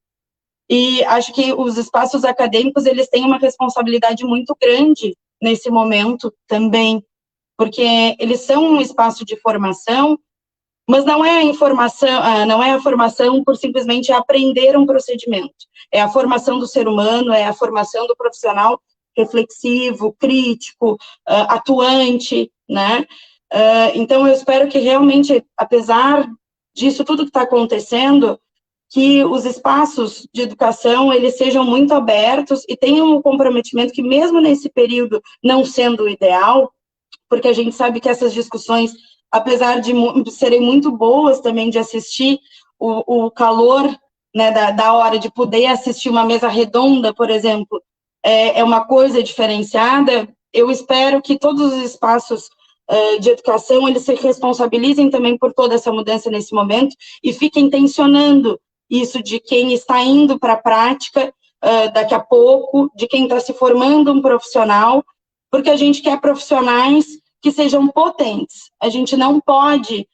E acho que os espaços acadêmicos, eles têm uma responsabilidade muito grande nesse momento também, porque eles são um espaço de formação, mas não é a formação por simplesmente aprender um procedimento. É a formação do ser humano, é a formação do profissional reflexivo, crítico, atuante, né? Então, eu espero que realmente, apesar disso tudo que está acontecendo, que os espaços de educação, eles sejam muito abertos e tenham um comprometimento que, mesmo nesse período não sendo o ideal, porque a gente sabe que essas discussões, apesar de serem muito boas também de assistir, o calor, né, da hora de poder assistir uma mesa redonda, por exemplo, é uma coisa diferenciada. Eu espero que todos os espaços de educação, eles se responsabilizem também por toda essa mudança nesse momento e fiquem tensionando isso de quem está indo para a prática daqui a pouco, de quem está se formando um profissional, porque a gente quer profissionais que sejam potentes. A gente não pode,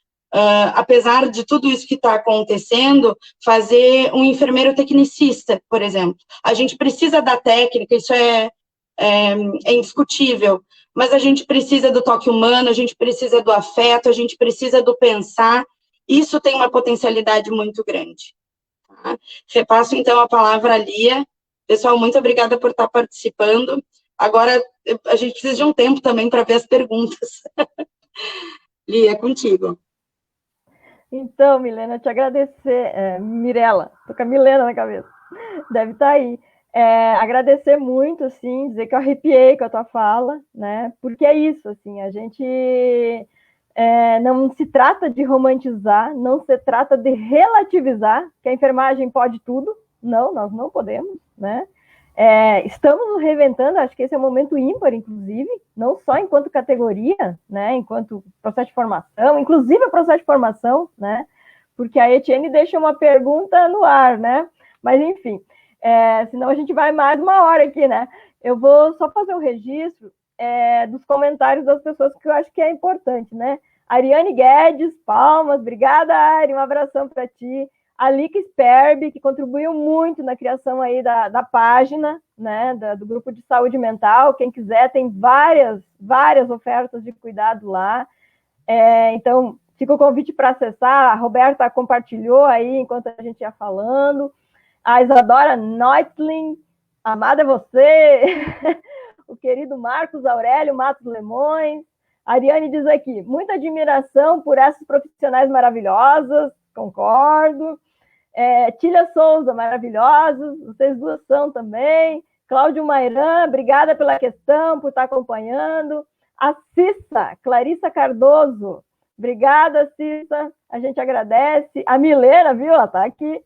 apesar de tudo isso que está acontecendo, fazer um enfermeiro tecnicista, por exemplo. A gente precisa da técnica, isso é indiscutível, mas a gente precisa do toque humano, a gente precisa do afeto, a gente precisa do pensar. Isso tem uma potencialidade muito grande. Tá? Repasso, então, a palavra à Lia. Pessoal, muito obrigada por estar participando. Agora, a gente precisa de um tempo também para ver as perguntas. Lia, é contigo. Então, Milena, te agradecer. Mirela, tô com a Milena na cabeça. Deve estar aí. Agradecer muito, assim, dizer que eu arrepiei com a tua fala, né? Porque é isso, assim, a gente não se trata de romantizar, não se trata de relativizar, que a enfermagem pode tudo. Não, nós não podemos, né? Estamos nos reinventando, acho que esse é um momento ímpar, inclusive, não só enquanto categoria, né, enquanto processo de formação, inclusive o processo de formação, né, porque a Etienne deixa uma pergunta no ar, né, mas enfim, senão a gente vai mais uma hora aqui, né, eu vou só fazer um registro dos comentários das pessoas que eu acho que é importante, né, Ariane Guedes, palmas, obrigada, Ari, um abração para ti. A Lica Sperb, que contribuiu muito na criação aí da página, né, do grupo de saúde mental. Quem quiser, tem várias ofertas de cuidado lá. Então, fica o convite para acessar. A Roberta compartilhou aí enquanto a gente ia falando. A Isadora Neutling, amada é você. O querido Marcos Aurélio Matos Lemões. A Ariane diz aqui, muita admiração por essas profissionais maravilhosas. Concordo. Tília Souza, maravilhosos, vocês duas são também. Cláudio Mairan, obrigada pela questão, por estar acompanhando. A Cissa, Clarissa Cardoso, obrigada, Cissa, a gente agradece. A Milena, viu, ela está aqui.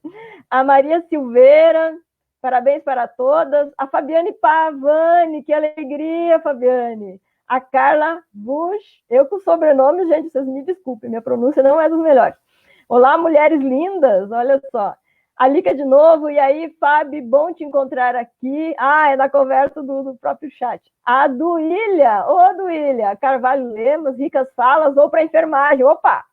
A Maria Silveira, parabéns para todas. A Fabiane Pavani, que alegria, Fabiane. A Carla Bush, eu com sobrenome, gente, vocês me desculpem, minha pronúncia não é dos melhores. Olá, mulheres lindas, olha só. A Lica de novo, e aí, Fábio, bom te encontrar aqui. É da conversa do próprio chat. A Duília, Duília, Carvalho Lemos, ricas falas, ou para enfermagem. Opa!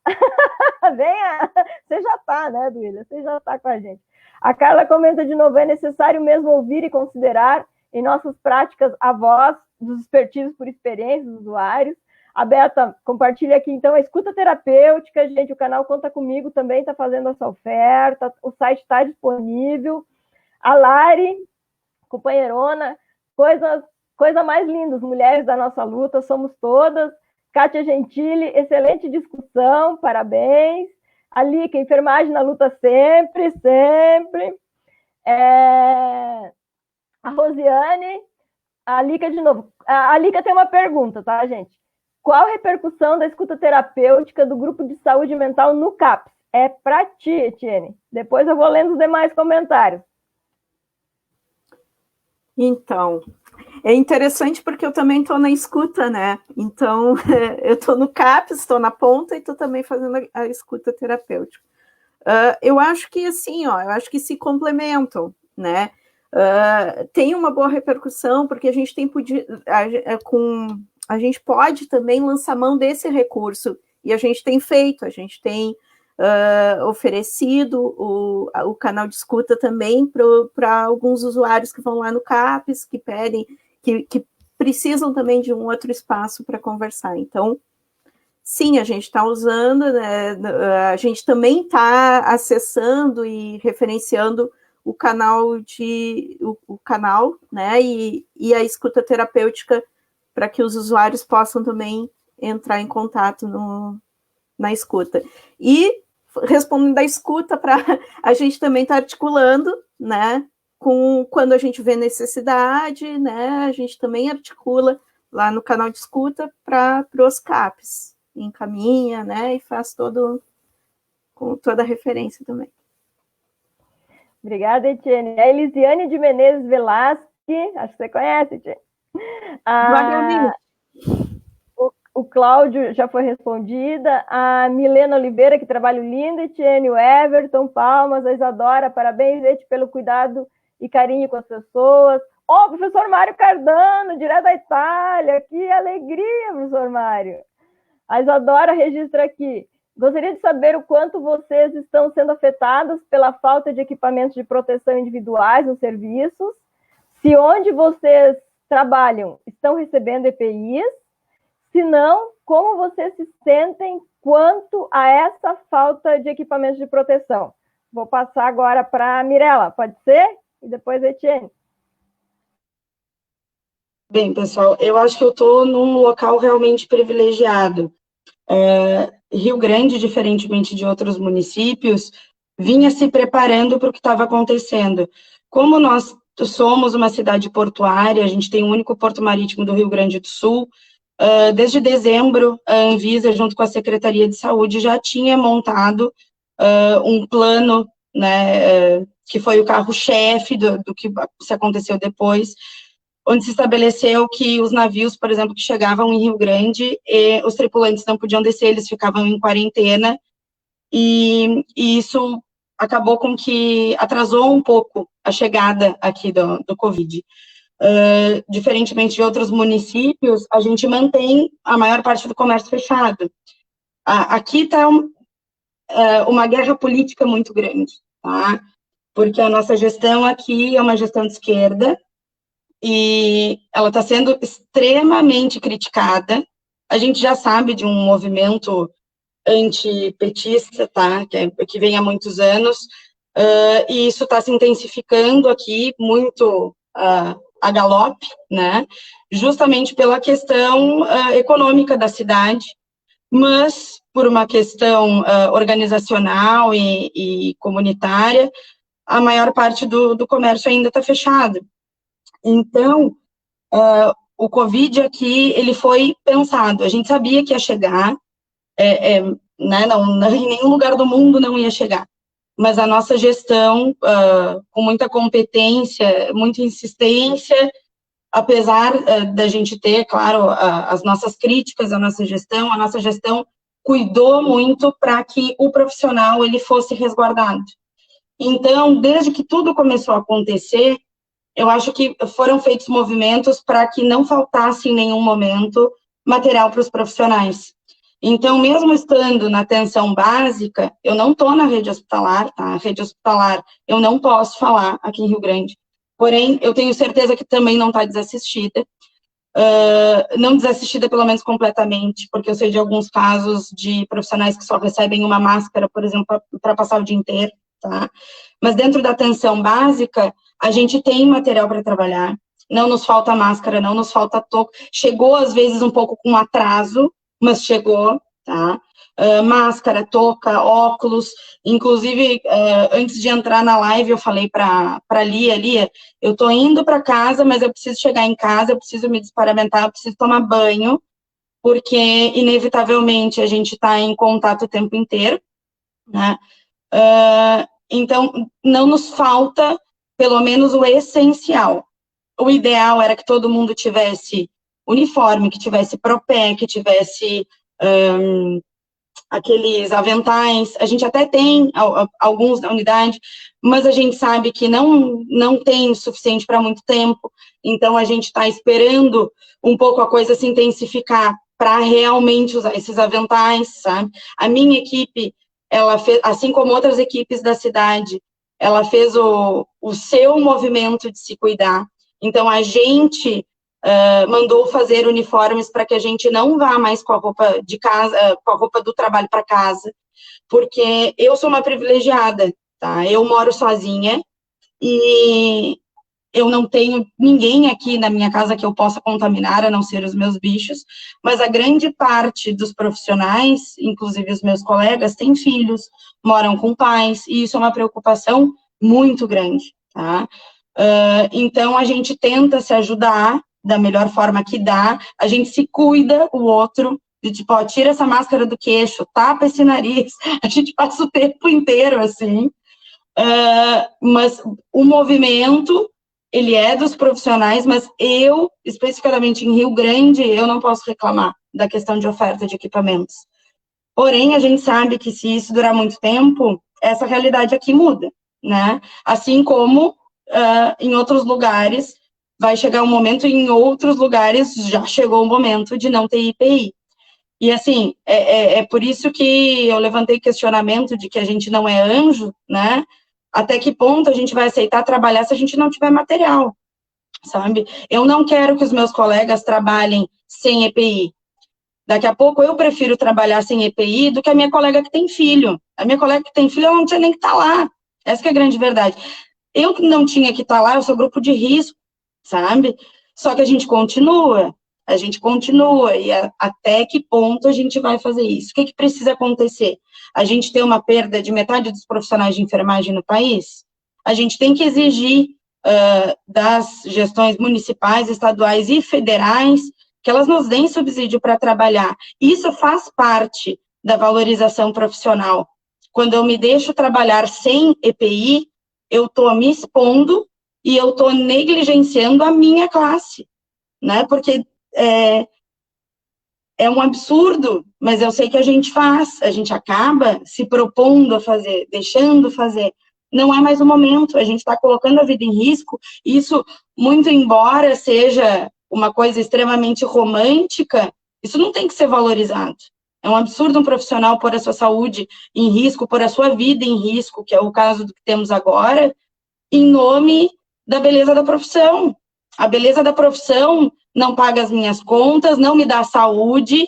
Venha! Você já está, né, Duília? Você já está com a gente. A Carla comenta de novo, é necessário mesmo ouvir e considerar em nossas práticas a voz dos expertises por experiência dos usuários. A Berta compartilha aqui, então, a escuta terapêutica, gente, o canal Conta Comigo também está fazendo essa oferta, o site está disponível. A Lari, companheirona, coisa mais linda, mulheres da nossa luta, somos todas. Kátia Gentili, excelente discussão, parabéns. A Lica, enfermagem na luta sempre, sempre. A Rosiane, a Lica de novo. A Lica tem uma pergunta, tá, gente? Qual a repercussão da escuta terapêutica do grupo de saúde mental no CAPS? É para ti, Etienne. Depois eu vou lendo os demais comentários. Então, é interessante porque eu também estou na escuta, né? Então, eu estou no CAPS, estou na ponta e estou também fazendo a escuta terapêutica. Eu acho que, assim, eu acho que se complementam, né? Tem uma boa repercussão porque a gente tem a gente pode também lançar mão desse recurso, e a gente tem feito, a gente tem oferecido o canal de escuta também para alguns usuários que vão lá no CAPS, que pedem, que precisam também de um outro espaço para conversar. Então, sim, a gente está usando, né, a gente também está acessando e referenciando o canal, né, e a escuta terapêutica para que os usuários possam também entrar em contato na escuta. E respondendo da escuta para a gente também estar articulando, né, com quando a gente vê necessidade, né, a gente também articula lá no canal de escuta para os CAPs, encaminha, né, e faz com toda a referência também. Obrigada, Etienne. A Elisiane de Menezes Velasque, acho que você conhece, Etienne. O Cláudio já foi respondida. A Milena Oliveira, que trabalho lindo, Etienne, o Everton, palmas, a Isadora, parabéns, Eti, pelo cuidado e carinho com as pessoas. O professor Mário Cardano, direto da Itália, que alegria, professor Mário. A Isadora registra aqui. Gostaria de saber o quanto vocês estão sendo afetados pela falta de equipamentos de proteção individuais nos serviços, se onde vocês trabalham estão recebendo EPIs, se não, como vocês se sentem quanto a essa falta de equipamentos de proteção. Vou passar agora para a Mirella, pode ser? E depois a Etienne. Bem, pessoal, eu acho que eu estou num local realmente privilegiado. Rio Grande, diferentemente de outros municípios, vinha se preparando para o que estava acontecendo. Como nós somos uma cidade portuária, a gente tem o único porto marítimo do Rio Grande do Sul, desde dezembro, a Anvisa, junto com a Secretaria de Saúde, já tinha montado um plano, né, que foi o carro-chefe do que se aconteceu depois, onde se estabeleceu que os navios, por exemplo, que chegavam em Rio Grande, os tripulantes não podiam descer, eles ficavam em quarentena, e isso acabou com que atrasou um pouco a chegada aqui do Covid. Diferentemente de outros municípios, a gente mantém a maior parte do comércio fechado. Aqui está uma guerra política muito grande, tá? Porque a nossa gestão aqui é uma gestão de esquerda, e ela está sendo extremamente criticada. A gente já sabe de um movimento antipetista, tá, que vem há muitos anos, e isso está se intensificando aqui muito a galope, né, justamente pela questão econômica da cidade, mas por uma questão organizacional e comunitária, a maior parte do comércio ainda está fechado. Então, o Covid aqui, ele foi pensado, a gente sabia que ia chegar, né, em nenhum lugar do mundo não ia chegar, mas a nossa gestão, com muita competência, muita insistência, apesar da gente ter, claro, as nossas críticas à nossa gestão cuidou muito para que o profissional, ele fosse resguardado. Então, desde que tudo começou a acontecer, eu acho que foram feitos movimentos para que não faltasse em nenhum momento material para os profissionais. Então, mesmo estando na atenção básica, eu não estou na rede hospitalar, tá? A rede hospitalar eu não posso falar aqui em Rio Grande, porém, eu tenho certeza que também não está desassistida, não desassistida pelo menos completamente, porque eu sei de alguns casos de profissionais que só recebem uma máscara, por exemplo, para passar o dia inteiro, tá? Mas dentro da atenção básica, a gente tem material para trabalhar, não nos falta máscara, não nos falta touca, chegou às vezes um pouco com atraso, mas chegou, tá? Máscara, touca, óculos, inclusive, antes de entrar na live, eu falei para Lia, eu tô indo para casa, mas eu preciso chegar em casa, eu preciso me desparamentar, eu preciso tomar banho, porque, inevitavelmente, a gente está em contato o tempo inteiro, né? Então, não nos falta, pelo menos, o essencial. O ideal era que todo mundo tivesse uniforme, que tivesse propé, que tivesse aqueles aventais. A gente até tem alguns na unidade, mas a gente sabe que não tem o suficiente para muito tempo, então a gente está esperando um pouco a coisa se intensificar para realmente usar esses aventais, sabe? A minha equipe, ela fez, assim como outras equipes da cidade, ela fez o seu movimento de se cuidar. Então, a gente mandou fazer uniformes para que a gente não vá mais com a roupa de casa, com a roupa do trabalho para casa, porque eu sou uma privilegiada, tá? Eu moro sozinha e eu não tenho ninguém aqui na minha casa que eu possa contaminar, a não ser os meus bichos, mas a grande parte dos profissionais, inclusive os meus colegas, têm filhos, moram com pais, e isso é uma preocupação muito grande, tá? Então, a gente tenta se ajudar da melhor forma que dá, a gente se cuida o outro, de tipo, ó, tira essa máscara do queixo, tapa esse nariz, a gente passa o tempo inteiro assim, mas o movimento, ele é dos profissionais, mas eu, especificamente em Rio Grande, eu não posso reclamar da questão de oferta de equipamentos. Porém, a gente sabe que se isso durar muito tempo, essa realidade aqui muda, né? Assim como em outros lugares vai chegar um momento, em outros lugares já chegou o momento de não ter IPI. E, assim, é por isso que eu levantei questionamento de que a gente não é anjo, né? Até que ponto a gente vai aceitar trabalhar se a gente não tiver material, sabe? Eu não quero que os meus colegas trabalhem sem EPI. Daqui a pouco eu prefiro trabalhar sem EPI do que a minha colega que tem filho. A minha colega que tem filho, ela não tinha nem que estar lá. Essa que é a grande verdade. Eu não tinha que estar lá, eu sou grupo de risco, sabe? Só que a gente continua, e até que ponto a gente vai fazer isso? O que precisa acontecer? A gente tem uma perda de metade dos profissionais de enfermagem no país? A gente tem que exigir das gestões municipais, estaduais e federais que elas nos deem subsídio para trabalhar. Isso faz parte da valorização profissional. Quando eu me deixo trabalhar sem EPI, eu estou me expondo e eu estou negligenciando a minha classe, né? Porque é um absurdo, mas eu sei que a gente acaba se propondo a fazer, deixando fazer. Não é mais o momento, a gente está colocando a vida em risco, isso, muito embora seja uma coisa extremamente romântica, isso não tem que ser valorizado. É um absurdo um profissional pôr a sua saúde em risco, pôr a sua vida em risco, que é o caso do que temos agora, em nome da beleza da profissão. A beleza da profissão não paga as minhas contas, não me dá saúde,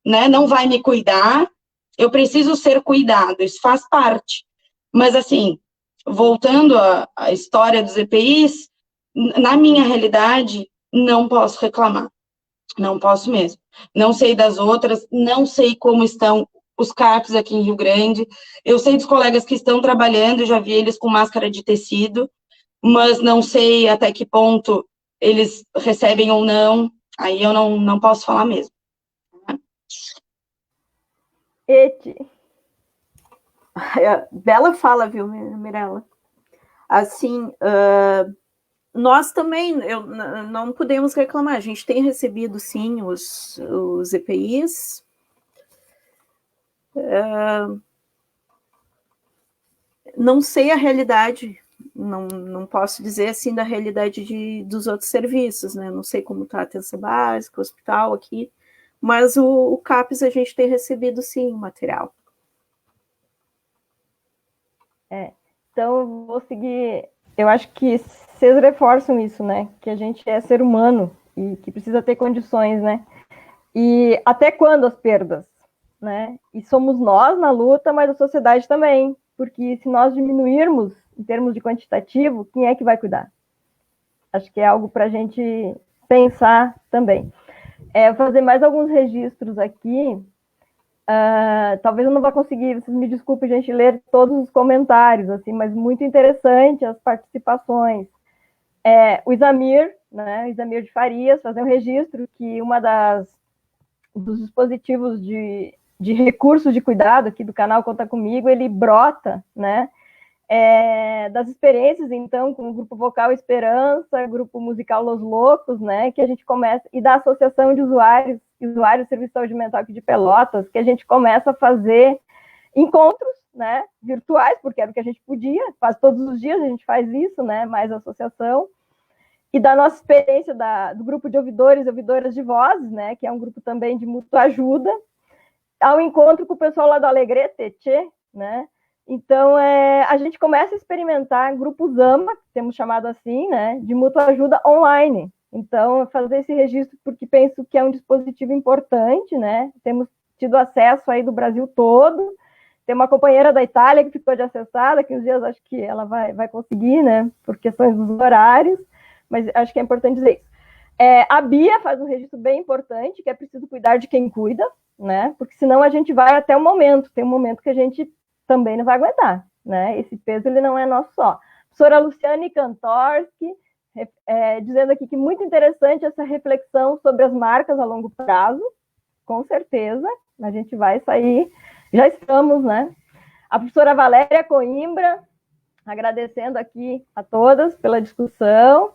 né, não vai me cuidar. Eu preciso ser cuidado, isso faz parte. Mas, assim, voltando à história dos EPIs, na minha realidade, não posso reclamar. Não posso mesmo. Não sei das outras, não sei como estão os CAPs aqui em Rio Grande. Eu sei dos colegas que estão trabalhando, já vi eles com máscara de tecido, mas não sei até que ponto eles recebem ou não. Aí eu não posso falar mesmo. Bela fala, viu, Mirella? Assim, nós também não podemos reclamar. A gente tem recebido, sim, os EPIs. Não sei a realidade, não posso dizer assim da realidade dos outros serviços, né? Não sei como está a atenção básica, o hospital aqui, mas o CAPES a gente tem recebido, sim, material. Então, vou seguir. Eu acho que vocês reforçam isso, né? Que a gente é ser humano e que precisa ter condições, né? E até quando as perdas, né? E somos nós na luta, mas a sociedade também. Porque se nós diminuirmos em termos de quantitativo, quem é que vai cuidar? Acho que é algo para a gente pensar também. Vou fazer mais alguns registros aqui. Talvez eu não vá conseguir, vocês me desculpem, gente, ler todos os comentários, assim, mas muito interessante as participações. O Isamir, né, Isamir de Farias, fazer um registro que dos dispositivos de recursos de cuidado aqui do canal Conta Comigo, ele brota, né, das experiências, então, com o Grupo Vocal Esperança, Grupo Musical Los Loucos, né, que a gente começa, e da Associação de Usuários do Serviço de Saúde Mental aqui de Pelotas, que a gente começa a fazer encontros, né, virtuais, porque era o que a gente podia, quase todos os dias a gente faz isso, né, mais a associação, e da nossa experiência do grupo de ouvidores e ouvidoras de vozes, né, que é um grupo também de mútua ajuda, ao encontro com o pessoal lá do Alegrete, né. Então, a gente começa a experimentar grupos AMA, temos chamado assim, né, de mútua ajuda online. Então, fazer esse registro porque penso que é um dispositivo importante, né? Temos tido acesso aí do Brasil todo. Tem uma companheira da Itália que ficou de acessar, daqui uns dias acho que ela vai conseguir, né? Por questões dos horários. mas acho que é importante dizer isso. A Bia faz um registro bem importante, que é preciso cuidar de quem cuida, né? Porque senão a gente vai até o momento, tem um momento que a gente também não vai aguentar, né? Esse peso ele não é nosso só. Professora Luciane Kantorski, dizendo aqui que muito interessante essa reflexão sobre as marcas a longo prazo, com certeza, a gente vai sair, já estamos, né? A professora Valéria Coimbra, agradecendo aqui a todas pela discussão.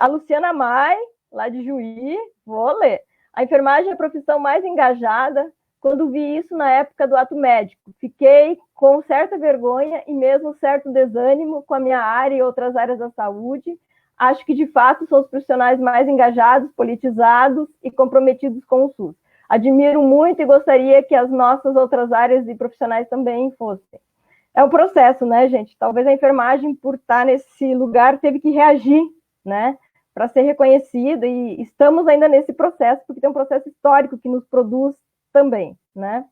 A Luciana Mai, lá de Juí, vou ler. A enfermagem é a profissão mais engajada. Quando vi isso na época do ato médico, fiquei com certa vergonha e mesmo certo desânimo com a minha área e outras áreas da saúde. Acho que, de fato, são os profissionais mais engajados, politizados e comprometidos com o SUS. Admiro muito e gostaria que as nossas outras áreas e profissionais também fossem. É um processo, né, gente? Talvez a enfermagem, por estar nesse lugar, teve que reagir, né, para ser reconhecida, e estamos ainda nesse processo, porque tem um processo histórico que nos produz também, né?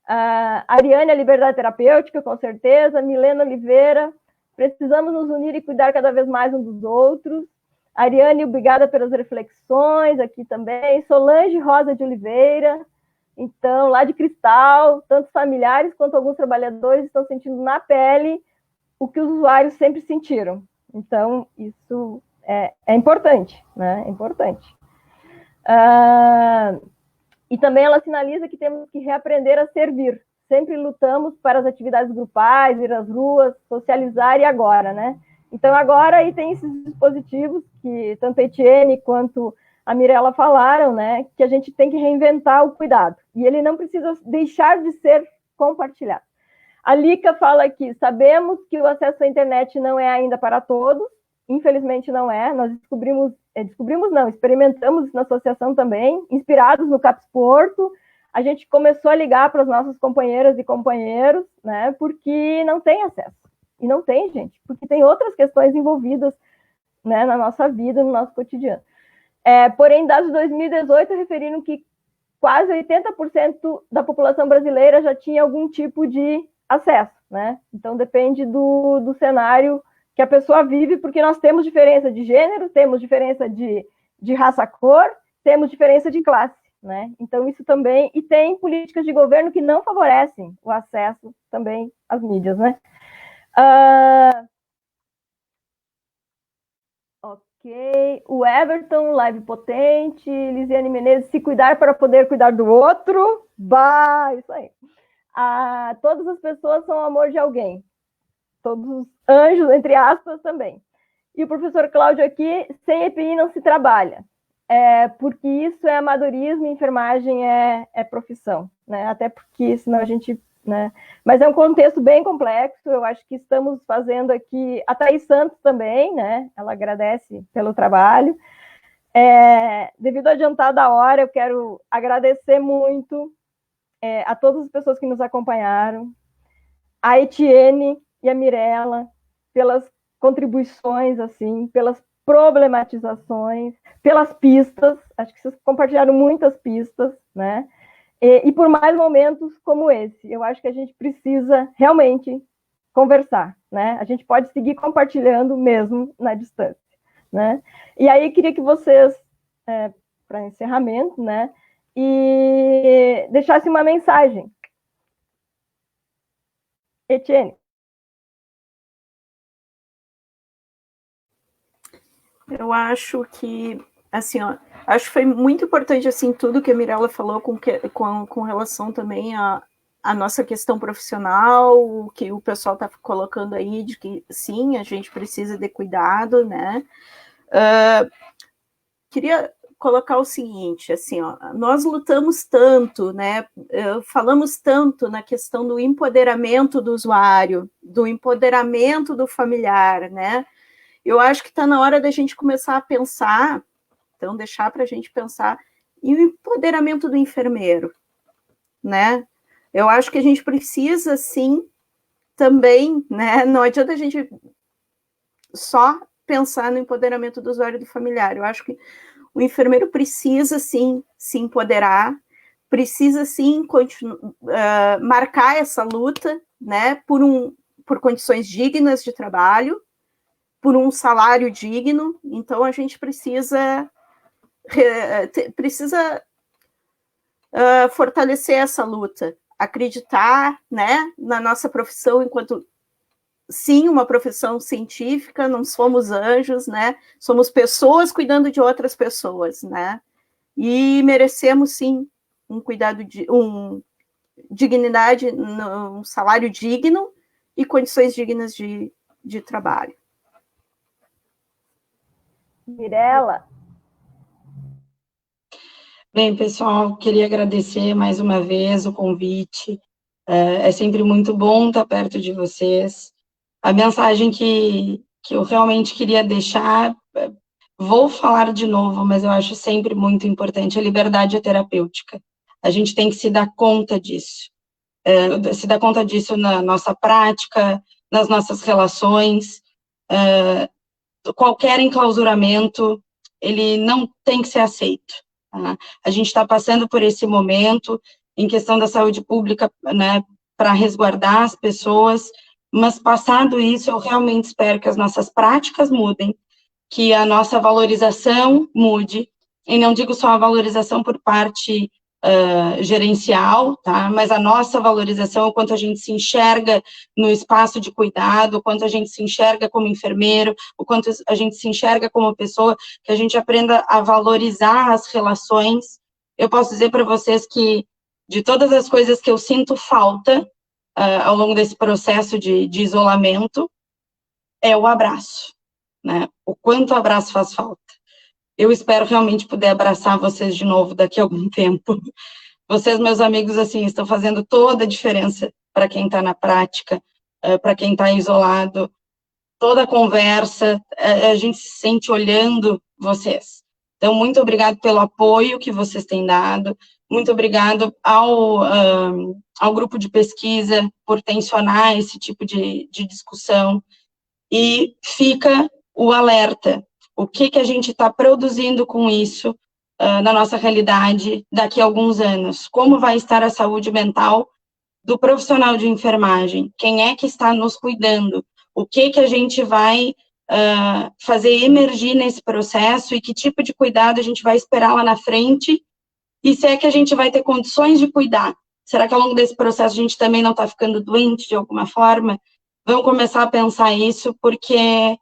A Ariane, a liberdade terapêutica, com certeza. Milena Oliveira, precisamos nos unir e cuidar cada vez mais uns dos outros. Ariane, obrigada pelas reflexões aqui também. Solange Rosa de Oliveira, então, lá de Cristal, tanto familiares quanto alguns trabalhadores estão sentindo na pele o que os usuários sempre sentiram. Então, isso é importante, né? É importante. E também ela sinaliza que temos que reaprender a servir. Sempre lutamos para as atividades grupais, ir às ruas, socializar, e agora, né? Então, agora aí tem esses dispositivos que tanto a Etienne quanto a Mirella falaram, né? Que a gente tem que reinventar o cuidado. E ele não precisa deixar de ser compartilhado. A Lica fala aqui, sabemos que o acesso à internet não é ainda para todos, infelizmente não é, nós experimentamos na associação também, inspirados no CAPS Porto, a gente começou a ligar para as nossas companheiras e companheiros, né, porque não tem acesso, e não tem, gente, porque tem outras questões envolvidas, né, na nossa vida, no nosso cotidiano. Porém, dados de 2018 referiram que quase 80% da população brasileira já tinha algum tipo de acesso, né? Então, depende do cenário que a pessoa vive, porque nós temos diferença de gênero, temos diferença de raça-cor, temos diferença de classe, né? Então, isso também... E tem políticas de governo que não favorecem o acesso também às mídias, né? Ok. O Everton, live potente. Lisiane Menezes, se cuidar para poder cuidar do outro. Bah, isso aí. Todas as pessoas são o amor de alguém. Todos os anjos, entre aspas, também. E o professor Cláudio aqui, sem EPI não se trabalha. Porque isso é amadorismo e enfermagem é profissão, né? Até porque senão a gente... Né? Mas é um contexto bem complexo, eu acho que estamos fazendo aqui... A Thaís Santos também, né? Ela agradece pelo trabalho. Devido à adiantada hora, eu quero agradecer muito a todas as pessoas que nos acompanharam, a Etienne e a Mirella, pelas contribuições, assim, pelas problematizações, pelas pistas, acho que vocês compartilharam muitas pistas, né? E por mais momentos como esse. Eu acho que a gente precisa realmente conversar, né? A gente pode seguir compartilhando mesmo na distância, né? E aí, queria que vocês, para encerramento, né, e deixassem uma mensagem. Etienne. Eu acho que, assim, ó, acho que foi muito importante, assim, tudo que a Mirella falou com relação também à nossa questão profissional, o que o pessoal está colocando aí, de que, sim, a gente precisa de cuidado, né? Queria colocar o seguinte, assim, ó, nós lutamos tanto, né, falamos tanto na questão do empoderamento do usuário, do empoderamento do familiar, né? Eu acho que está na hora da gente começar a pensar, então deixar para a gente pensar em o empoderamento do enfermeiro, né? Eu acho que a gente precisa, sim, também, né? Não adianta a gente só pensar no empoderamento do usuário e do familiar. Eu acho que o enfermeiro precisa, sim, se empoderar, precisa, sim, marcar essa luta, né, por condições dignas de trabalho, por um salário digno. Então, a gente precisa fortalecer essa luta, acreditar, né, na nossa profissão enquanto, sim, uma profissão científica, não somos anjos, né, somos pessoas cuidando de outras pessoas, né, e merecemos, sim, um cuidado, dignidade, um salário digno e condições dignas de trabalho. Mirela. Bem, pessoal, queria agradecer mais uma vez o convite. É sempre muito bom estar perto de vocês. A mensagem que eu realmente queria deixar, vou falar de novo, mas eu acho sempre muito importante, a liberdade terapêutica. A gente tem que se dar conta disso. Se dar conta disso na nossa prática, nas nossas relações. Qualquer enclausuramento, ele não tem que ser aceito. Tá? A gente está passando por esse momento em questão da saúde pública, né, para resguardar as pessoas, mas passado isso, eu realmente espero que as nossas práticas mudem, que a nossa valorização mude, e não digo só a valorização por parte gerencial, tá? Mas a nossa valorização, o quanto a gente se enxerga no espaço de cuidado, o quanto a gente se enxerga como enfermeiro, o quanto a gente se enxerga como pessoa, que a gente aprenda a valorizar as relações. Eu posso dizer para vocês que, de todas as coisas que eu sinto falta ao longo desse processo de isolamento, é o abraço, né? O quanto o abraço faz falta. Eu espero realmente poder abraçar vocês de novo daqui a algum tempo. Vocês, meus amigos, assim, estão fazendo toda a diferença para quem está na prática, para quem está isolado. Toda a conversa, a gente se sente olhando vocês. Então, muito obrigado pelo apoio que vocês têm dado. Muito obrigado ao grupo de pesquisa por tensionar esse tipo de discussão. E fica o alerta. O que a gente está produzindo com isso na nossa realidade daqui a alguns anos? Como vai estar a saúde mental do profissional de enfermagem? Quem é que está nos cuidando? O que a gente vai fazer emergir nesse processo e que tipo de cuidado a gente vai esperar lá na frente? E se é que a gente vai ter condições de cuidar? Será que ao longo desse processo a gente também não está ficando doente de alguma forma? Vamos começar a pensar isso, porque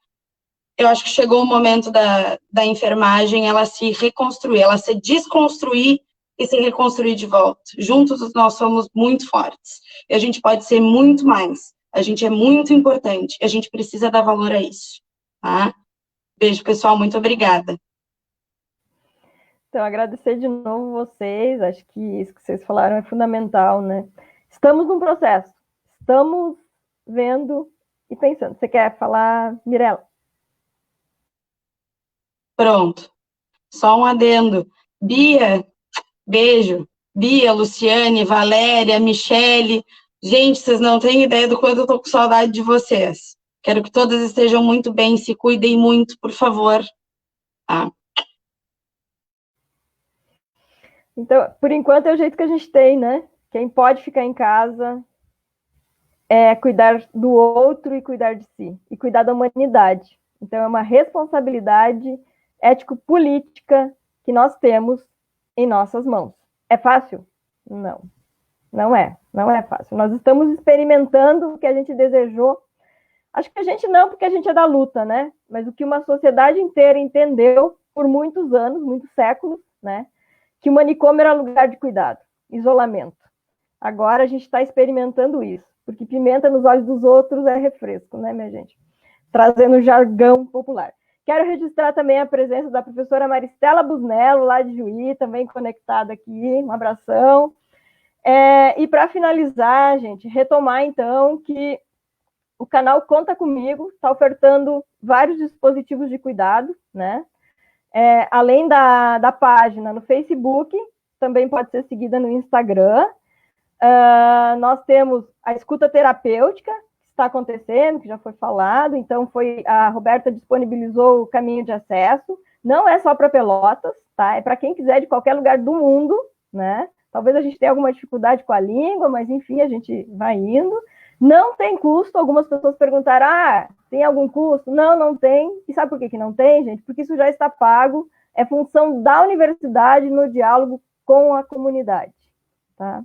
eu acho que chegou o momento da enfermagem ela se reconstruir, ela se desconstruir e se reconstruir de volta. Juntos nós somos muito fortes. E a gente pode ser muito mais. A gente é muito importante. E a gente precisa dar valor a isso. Tá? Beijo, pessoal. Muito obrigada. Então, agradecer de novo vocês. Acho que isso que vocês falaram é fundamental, né? Estamos num processo. Estamos vendo e pensando. Você quer falar, Mirela? Pronto. Só um adendo. Bia, beijo. Bia, Luciane, Valéria, Michele. Gente, vocês não têm ideia do quanto eu tô com saudade de vocês. Quero que todas estejam muito bem, se cuidem muito, por favor. Tá? Então, por enquanto é o jeito que a gente tem, né? Quem pode ficar em casa é cuidar do outro e cuidar de si. E cuidar da humanidade. Então, é uma responsabilidade ético-política que nós temos em nossas mãos. É fácil? Não. Não é fácil. Nós estamos experimentando o que a gente desejou. Acho que a gente não, porque a gente é da luta, né? Mas o que uma sociedade inteira entendeu por muitos anos, muitos séculos, né? Que o manicômio era lugar de cuidado, isolamento. Agora a gente está experimentando isso, porque pimenta nos olhos dos outros é refresco, né, minha gente? Trazendo jargão popular. Quero registrar também a presença da professora Maristela Busnello, lá de Juí, também conectada aqui, um abração. E para finalizar, gente, retomar então que o canal Conta Comigo está ofertando vários dispositivos de cuidado, né? Além da página no Facebook, também pode ser seguida no Instagram. Nós temos a escuta terapêutica, que está acontecendo, que já foi falado, então a Roberta disponibilizou o caminho de acesso, não é só para Pelotas, tá? É para quem quiser de qualquer lugar do mundo, né? Talvez a gente tenha alguma dificuldade com a língua, mas enfim, a gente vai indo. Não tem custo. Algumas pessoas perguntaram, tem algum custo? Não, não tem. E sabe por que não tem, gente? Porque isso já está pago, é função da universidade no diálogo com a comunidade. Tá?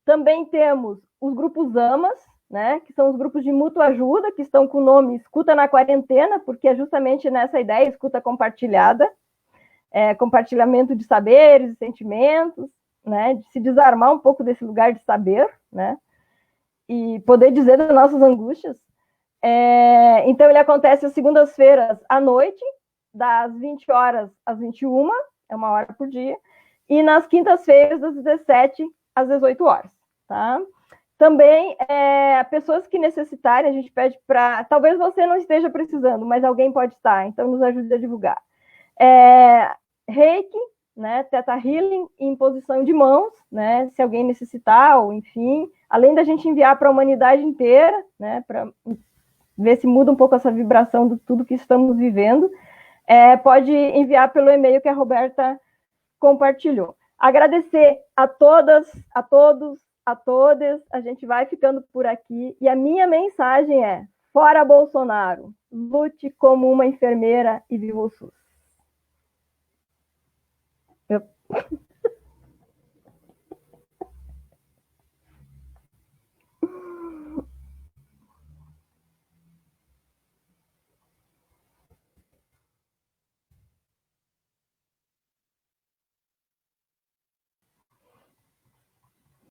Também temos os grupos AMAs, né, que são os grupos de mútua ajuda, que estão com o nome Escuta na Quarentena, porque é justamente nessa ideia, escuta compartilhada, compartilhamento de saberes e sentimentos, né, de se desarmar um pouco desse lugar de saber, né, e poder dizer das nossas angústias. Então, ele acontece às segundas-feiras à noite, das 20 horas às 21, é 1 hora por dia, e nas quintas-feiras, das 17 às 18 horas, tá? Também, pessoas que necessitarem, a gente pede para... Talvez você não esteja precisando, mas alguém pode estar, então nos ajude a divulgar. Reiki, né, Theta Healing, imposição de mãos, né, se alguém necessitar, ou enfim, além da gente enviar para a humanidade inteira, né, para ver se muda um pouco essa vibração de tudo que estamos vivendo, pode enviar pelo e-mail que a Roberta compartilhou. Agradecer a todas, a todos, a todas, a gente vai ficando por aqui, e a minha mensagem é: fora Bolsonaro, lute como uma enfermeira e viva o SUS.